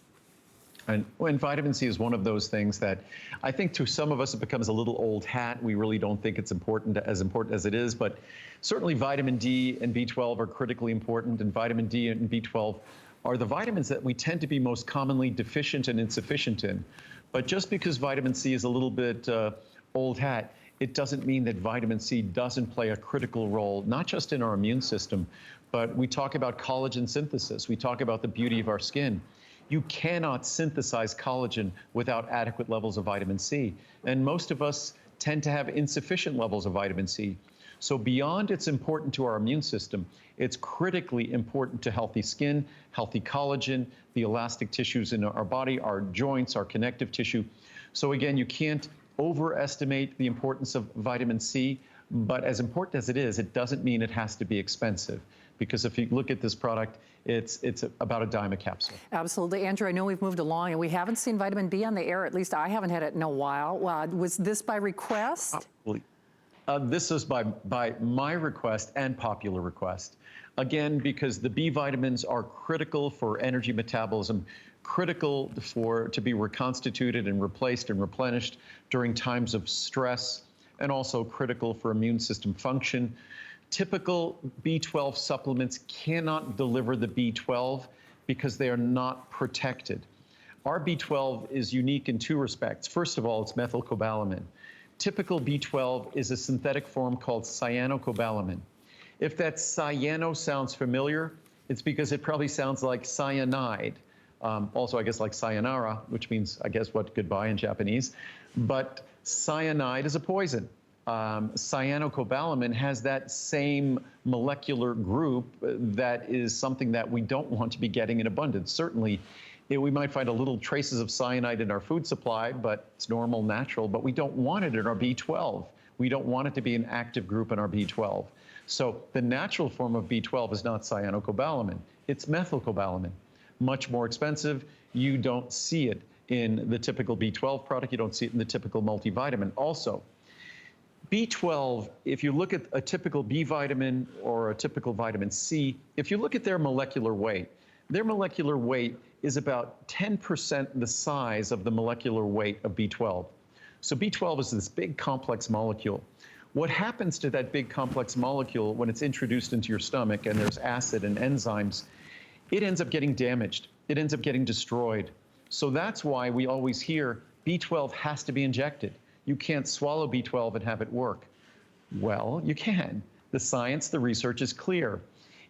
And vitamin C is one of those things that I think to some of us it becomes a little old hat. We really don't think it's important as it is, but certainly vitamin D and B12 are critically important, and vitamin D and B12 are the vitamins that we tend to be most commonly deficient and insufficient in. But just because vitamin C is a little bit old hat, it doesn't mean that vitamin C doesn't play a critical role, not just in our immune system, but we talk about collagen synthesis. We talk about the beauty of our skin. You cannot synthesize collagen without adequate levels of vitamin C. And most of us tend to have insufficient levels of vitamin C. So beyond it's important to our immune system, it's critically important to healthy skin, healthy collagen, the elastic tissues in our body, our joints, our connective tissue. So again, you can't overestimate the importance of vitamin C, but as important as it is, it doesn't mean it has to be expensive. Because if you look at this product, it's about a dime a capsule. Absolutely. Andrew, I know we've moved along and we haven't seen vitamin B on the air. At least I haven't had it in a while. Was this by request? This is by my request and popular request. Again, because the B vitamins are critical for energy metabolism, critical to be reconstituted and replaced and replenished during times of stress, and also critical for immune system function. Typical B12 supplements cannot deliver the B12 because they are not protected. Our B12 is unique in two respects. First of all, it's methylcobalamin. Typical B12 is a synthetic form called cyanocobalamin. If that cyano sounds familiar, it's because it probably sounds like cyanide. Also, I guess like sayonara, which means, I guess, what, goodbye in Japanese. But cyanide is a poison. Cyanocobalamin has that same molecular group that is something that we don't want to be getting in abundance. Certainly, we might find a little traces of cyanide in our food supply, but it's normal, natural, but we don't want it in our B12. We don't want it to be an active group in our B12. So the natural form of B12 is not cyanocobalamin, it's methylcobalamin. Much more expensive. You don't see it in the typical B12 product. You don't see it in the typical multivitamin. Also, B12, if you look at a typical B vitamin or a typical vitamin C, if you look at their molecular weight is about 10% the size of the molecular weight of B12. So B12 is this big complex molecule. What happens to that big complex molecule when it's introduced into your stomach and there's acid and enzymes, it ends up getting damaged. It ends up getting destroyed. So that's why we always hear B12 has to be injected. You can't swallow B12 and have it work. Well, you can. The science, the research is clear.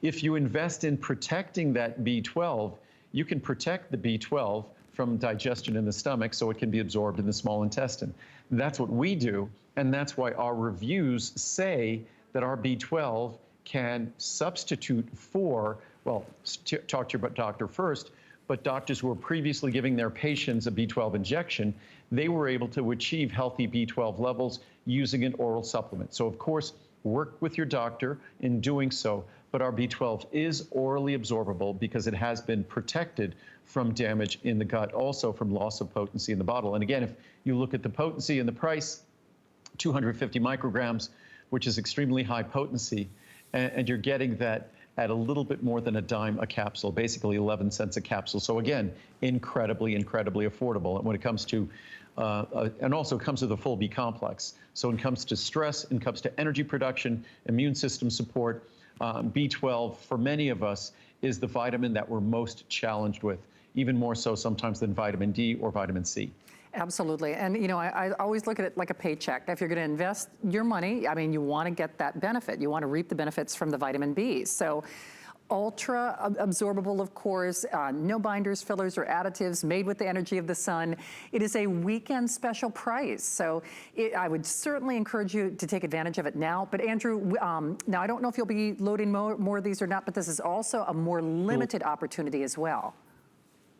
If you invest in protecting that B12, you can protect the B12 from digestion in the stomach so it can be absorbed in the small intestine. That's what we do, and that's why our reviews say that our B12 can substitute for, well, talk to your doctor first, but doctors who were previously giving their patients a B12 injection, they were able to achieve healthy B12 levels using an oral supplement. So of course, work with your doctor in doing so, but our B12 is orally absorbable because it has been protected from damage in the gut, also from loss of potency in the bottle. And again, if you look at the potency and the price, 250 micrograms, which is extremely high potency, and you're getting that at a little bit more than a dime a capsule, basically 11 cents a capsule. So again, incredibly, incredibly affordable. And when it comes to, and also comes with a full B complex. So when it comes to stress, and comes to energy production, immune system support, B12 for many of us is the vitamin that we're most challenged with, even more so sometimes than vitamin D or vitamin C. Absolutely. And, you know, I always look at it like a paycheck. If you're going to invest your money, I mean, you want to get that benefit. You want to reap the benefits from the vitamin B. So ultra absorbable, of course, no binders, fillers, or additives, made with the energy of the sun. It is a weekend special price, so I would certainly encourage you to take advantage of it now. But Andrew, now I don't know if you'll be loading more of these or not, but this is also a more limited opportunity as well.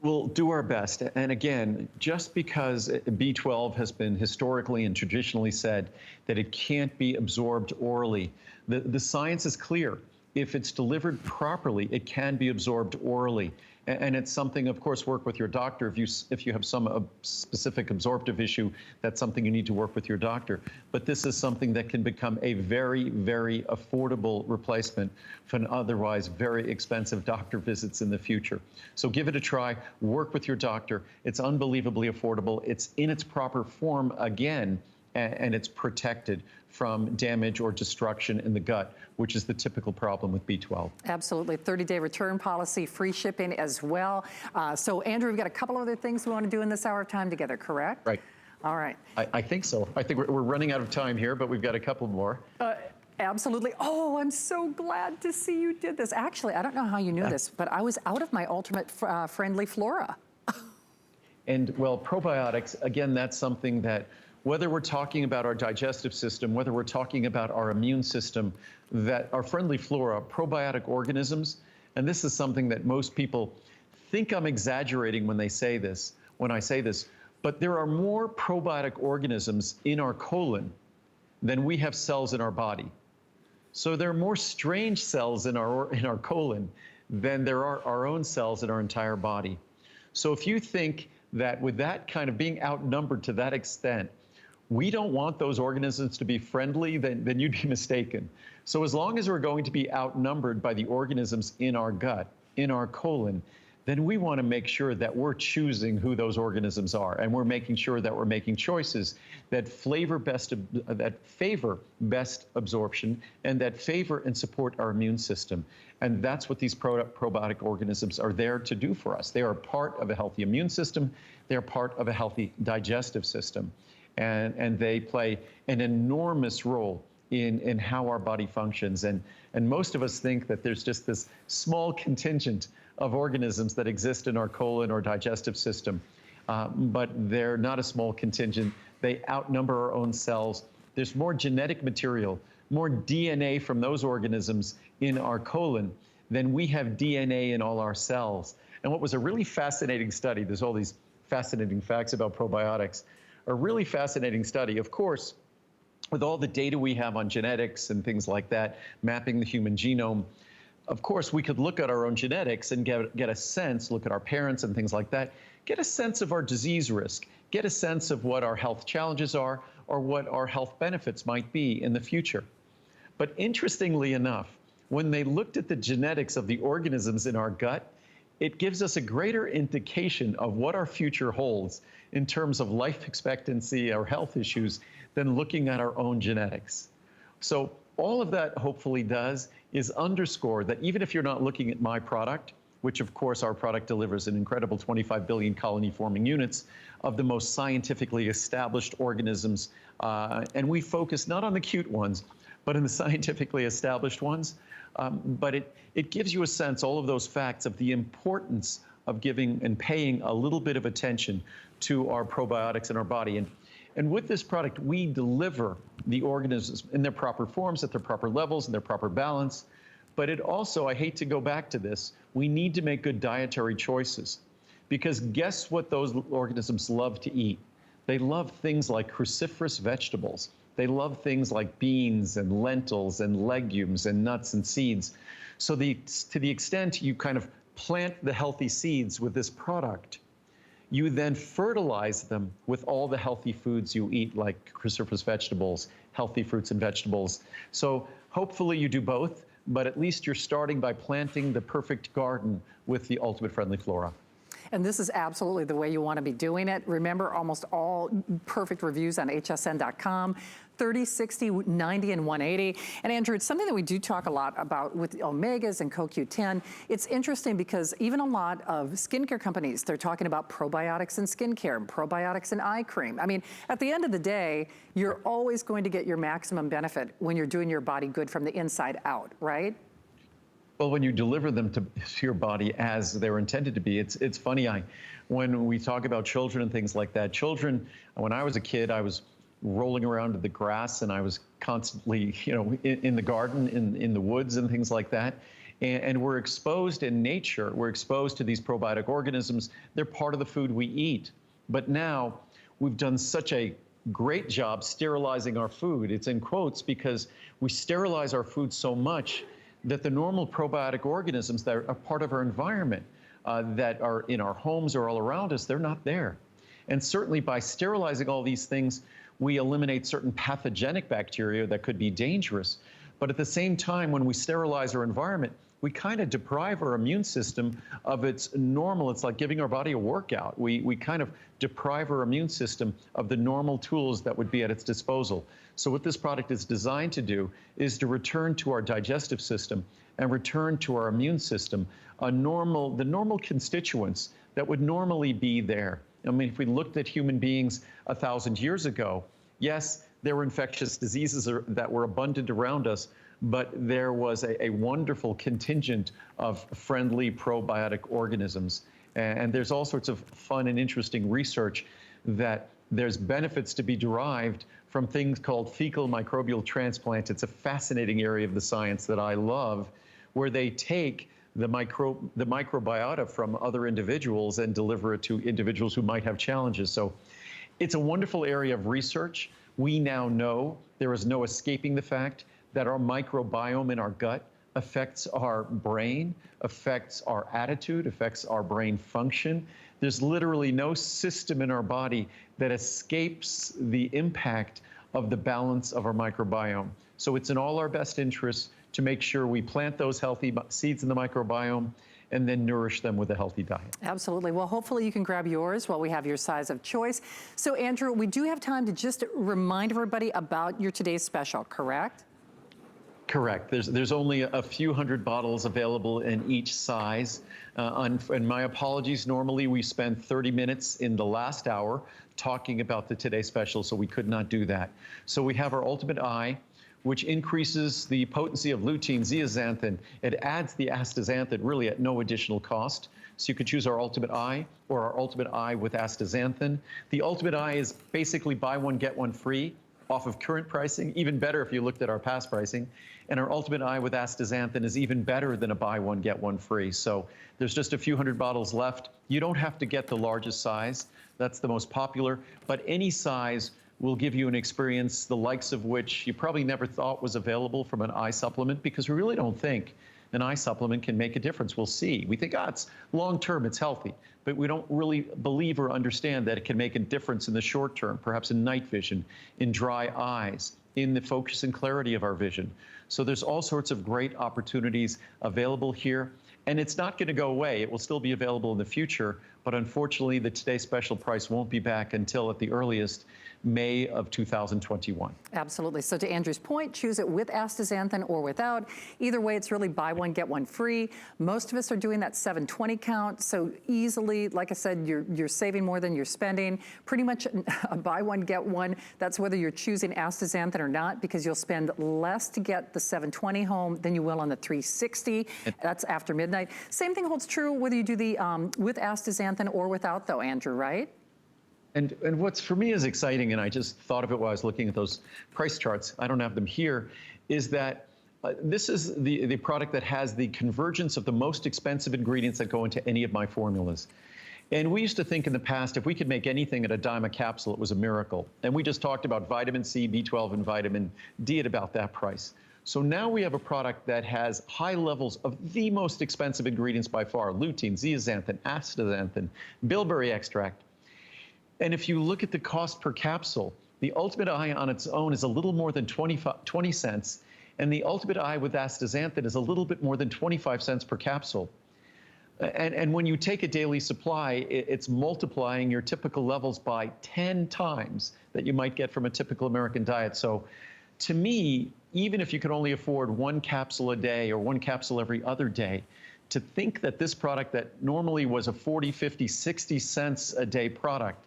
We'll do our best. And again, just because B12 has been historically and traditionally said that it can't be absorbed orally, the science is clear. If it's delivered properly, it can be absorbed orally. And it's something, of course, work with your doctor. If you have some specific absorptive issue, that's something you need to work with your doctor. But this is something that can become a very, very affordable replacement for an otherwise very expensive doctor visits in the future. So give it a try, work with your doctor. It's unbelievably affordable. It's in its proper form again, and it's protected from damage or destruction in the gut, which is the typical problem with B12. Absolutely. 30-day return policy, free shipping as well. So Andrew, we've got a couple other things we want to do in this hour of time together, correct? Right. All right. I think so. I think we're running out of time here, but we've got a couple more. Absolutely. Oh, I'm so glad to see you did this. Actually, I don't know how you knew this, but I was out of my ultimate friendly flora. And well, probiotics, again, that's something that whether we're talking about our digestive system, whether we're talking about our immune system, that our friendly flora, probiotic organisms, and this is something that most people think I'm exaggerating when I say this, but there are more probiotic organisms in our colon than we have cells in our body. So there are more strange cells in our colon than there are our own cells in our entire body. So if you think that with that kind of being outnumbered to that extent, we don't want those organisms to be friendly, then you'd be mistaken. So as long as we're going to be outnumbered by the organisms in our gut, in our colon, then we want to make sure that we're choosing who those organisms are, and we're making sure that we're making choices that favor best absorption and that favor and support our immune system. And that's what these probiotic organisms are there to do for us. They are part of a healthy immune system. They're part of a healthy digestive system. And they play an enormous role in how our body functions. And most of us think that there's just this small contingent of organisms that exist in our colon or digestive system, but they're not a small contingent. They outnumber our own cells. There's more genetic material, more DNA from those organisms in our colon than we have DNA in all our cells. And what was a really fascinating study, there's all these fascinating facts about probiotics, a really fascinating study, of course, with all the data we have on genetics and things like that, mapping the human genome. Of course, we could look at our own genetics and get a sense, look at our parents and things like that, get a sense of our disease risk, get a sense of what our health challenges are or what our health benefits might be in the future. But interestingly enough, when they looked at the genetics of the organisms in our gut, it gives us a greater indication of what our future holds in terms of life expectancy or health issues than looking at our own genetics. So all of that hopefully does is underscore that even if you're not looking at my product, which of course our product delivers an incredible 25 billion colony forming units of the most scientifically established organisms, and we focus not on the cute ones, but in the scientifically established ones. But it gives you a sense, all of those facts, of the importance of giving and paying a little bit of attention to our probiotics in our body. And with this product, we deliver the organisms in their proper forms, at their proper levels, in their proper balance. But it also, I hate to go back to this, we need to make good dietary choices. Because guess what those organisms love to eat? They love things like cruciferous vegetables. They love things like beans and lentils and legumes and nuts and seeds. So to the extent you kind of plant the healthy seeds with this product, you then fertilize them with all the healthy foods you eat, like cruciferous vegetables, healthy fruits and vegetables. So hopefully you do both, but at least you're starting by planting the perfect garden with the Ultimate Friendly Flora. And this is absolutely the way you want to be doing it. Remember, almost all perfect reviews on hsn.com, 30, 60, 90, and 180. And Andrew, it's something that we do talk a lot about with omegas and CoQ10. It's interesting because even a lot of skincare companies, they're talking about probiotics in skincare, probiotics in eye cream. I mean, at the end of the day, you're always going to get your maximum benefit when you're doing your body good from the inside out, right? Well, when you deliver them to your body as they're intended to be, it's funny. When we talk about children and things like that, children, when I was a kid, I was rolling around in the grass and I was constantly, in the garden, in the woods and things like that. And we're exposed in nature. We're exposed to these probiotic organisms. They're part of the food we eat. But now we've done such a great job sterilizing our food. It's in quotes because we sterilize our food so much that the normal probiotic organisms that are part of our environment, that are in our homes or all around us, they're not there. And certainly by sterilizing all these things, we eliminate certain pathogenic bacteria that could be dangerous. But at the same time, when we sterilize our environment, we kind of deprive our immune system of its normal. It's like giving our body a workout. We kind of deprive our immune system of the normal tools that would be at its disposal. So what this product is designed to do is to return to our digestive system and return to our immune system the normal constituents that would normally be there. I mean, if we looked at human beings 1,000 years ago, yes, there were infectious diseases that were abundant around us, but there was a wonderful contingent of friendly probiotic organisms. And there's all sorts of fun and interesting research that there's benefits to be derived from things called fecal microbial transplants. It's a fascinating area of the science that I love, where they take the microbiota from other individuals and deliver it to individuals who might have challenges. So it's a wonderful area of research. We now know there is no escaping the fact that our microbiome in our gut affects our brain, affects our attitude, affects our brain function. There's literally no system in our body that escapes the impact of the balance of our microbiome. So it's in all our best interests to make sure we plant those healthy seeds in the microbiome and then nourish them with a healthy diet. Absolutely. Well, hopefully you can grab yours while we have your size of choice. So Andrew, we do have time to just remind everybody about your today's special, correct? Correct. There's only a few hundred bottles available in each size. And my apologies, normally we spend 30 minutes in the last hour talking about the Today Special, so we could not do that. So we have our Ultimate Eye, which increases the potency of lutein zeaxanthin. It adds the astaxanthin really at no additional cost. So you could choose our Ultimate Eye or our Ultimate Eye with astaxanthin. The Ultimate Eye is basically buy one, get one free off of current pricing, even better if you looked at our past pricing. And our Ultimate Eye with astaxanthin is even better than a buy one, get one free. So there's just a few hundred bottles left. You don't have to get the largest size. That's the most popular, but any size will give you an experience the likes of which you probably never thought was available from an eye supplement, because we really don't think an eye supplement can make a difference. We'll see. We think, it's long-term, it's healthy, but we don't really believe or understand that it can make a difference in the short term, perhaps in night vision, in dry eyes, in the focus and clarity of our vision. So there's all sorts of great opportunities available here. And it's not going to go away. It will still be available in the future. But unfortunately, the Today Special price won't be back until, at the earliest, May of 2021. Absolutely. So to Andrew's point, choose it with astaxanthin or without. Either way, it's really buy one, get one free. Most of us are doing that 720 count. So easily, like I said, you're saving more than you're spending. Pretty much a buy one, get one. That's whether you're choosing astaxanthin or not, because you'll spend less to get the 720 home than you will on the 360. That's after midnight. Same thing holds true whether you do the with astaxanthin or without, though, Andrew, right? And what's for me is exciting, and I just thought of it while I was looking at those price charts, I don't have them here, is that this is the product that has the convergence of the most expensive ingredients that go into any of my formulas. And we used to think in the past, if we could make anything at a dime a capsule, it was a miracle. And we just talked about vitamin C, B12, and vitamin D at about that price. So now we have a product that has high levels of the most expensive ingredients by far: lutein, zeaxanthin, astaxanthin, bilberry extract. And if you look at the cost per capsule, the Ultimate Eye on its own is a little more than 20 cents, and the Ultimate Eye with astaxanthin is a little bit more than 25 cents per capsule. And when you take a daily supply, it's multiplying your typical levels by 10 times that you might get from a typical American diet. So to me, even if you could only afford one capsule a day or one capsule every other day, to think that this product that normally was a 40, 50, 60 cents a day product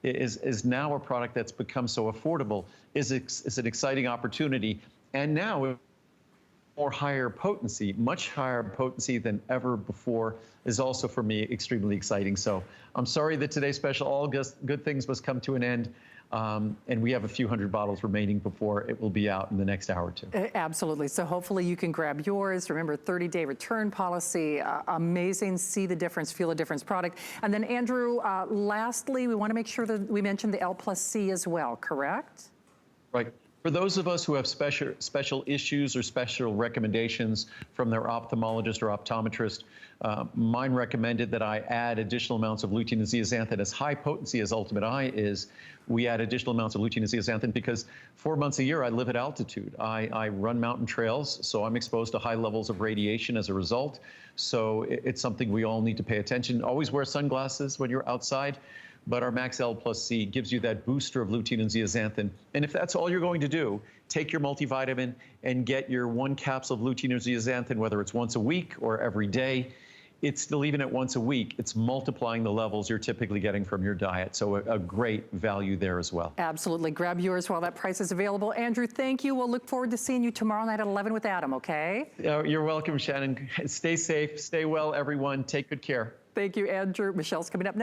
is now a product that's become so affordable is an exciting opportunity. And now more higher potency, much higher potency than ever before, is also for me extremely exciting. So I'm sorry that today's special, all good things must come to an end. And we have a few hundred bottles remaining before it will be out in the next hour or two. Absolutely. So hopefully you can grab yours. Remember, 30-day return policy. Amazing. See the difference, feel the difference product. And then, Andrew, lastly, we want to make sure that we mention the L+C as well, correct? Right. For those of us who have special issues or special recommendations from their ophthalmologist or optometrist, mine recommended that I add additional amounts of lutein and zeaxanthin. As high potency as Ultimate Eye is, we add additional amounts of lutein and zeaxanthin because 4 months a year I live at altitude. I run mountain trails, so I'm exposed to high levels of radiation as a result. So it's something we all need to pay attention. Always wear sunglasses when you're outside. But our Max L+C gives you that booster of lutein and zeaxanthin. And if that's all you're going to do, take your multivitamin and get your 1 capsule of lutein or zeaxanthin, whether it's once a week or every day. It's still, even at once a week, it's multiplying the levels you're typically getting from your diet. So a great value there as well. Absolutely. Grab yours while that price is available. Andrew, thank you. We'll look forward to seeing you tomorrow night at 11 with Adam, okay? You're welcome, Shannon. Stay safe, stay well, everyone. Take good care. Thank you, Andrew. Michelle's coming up next.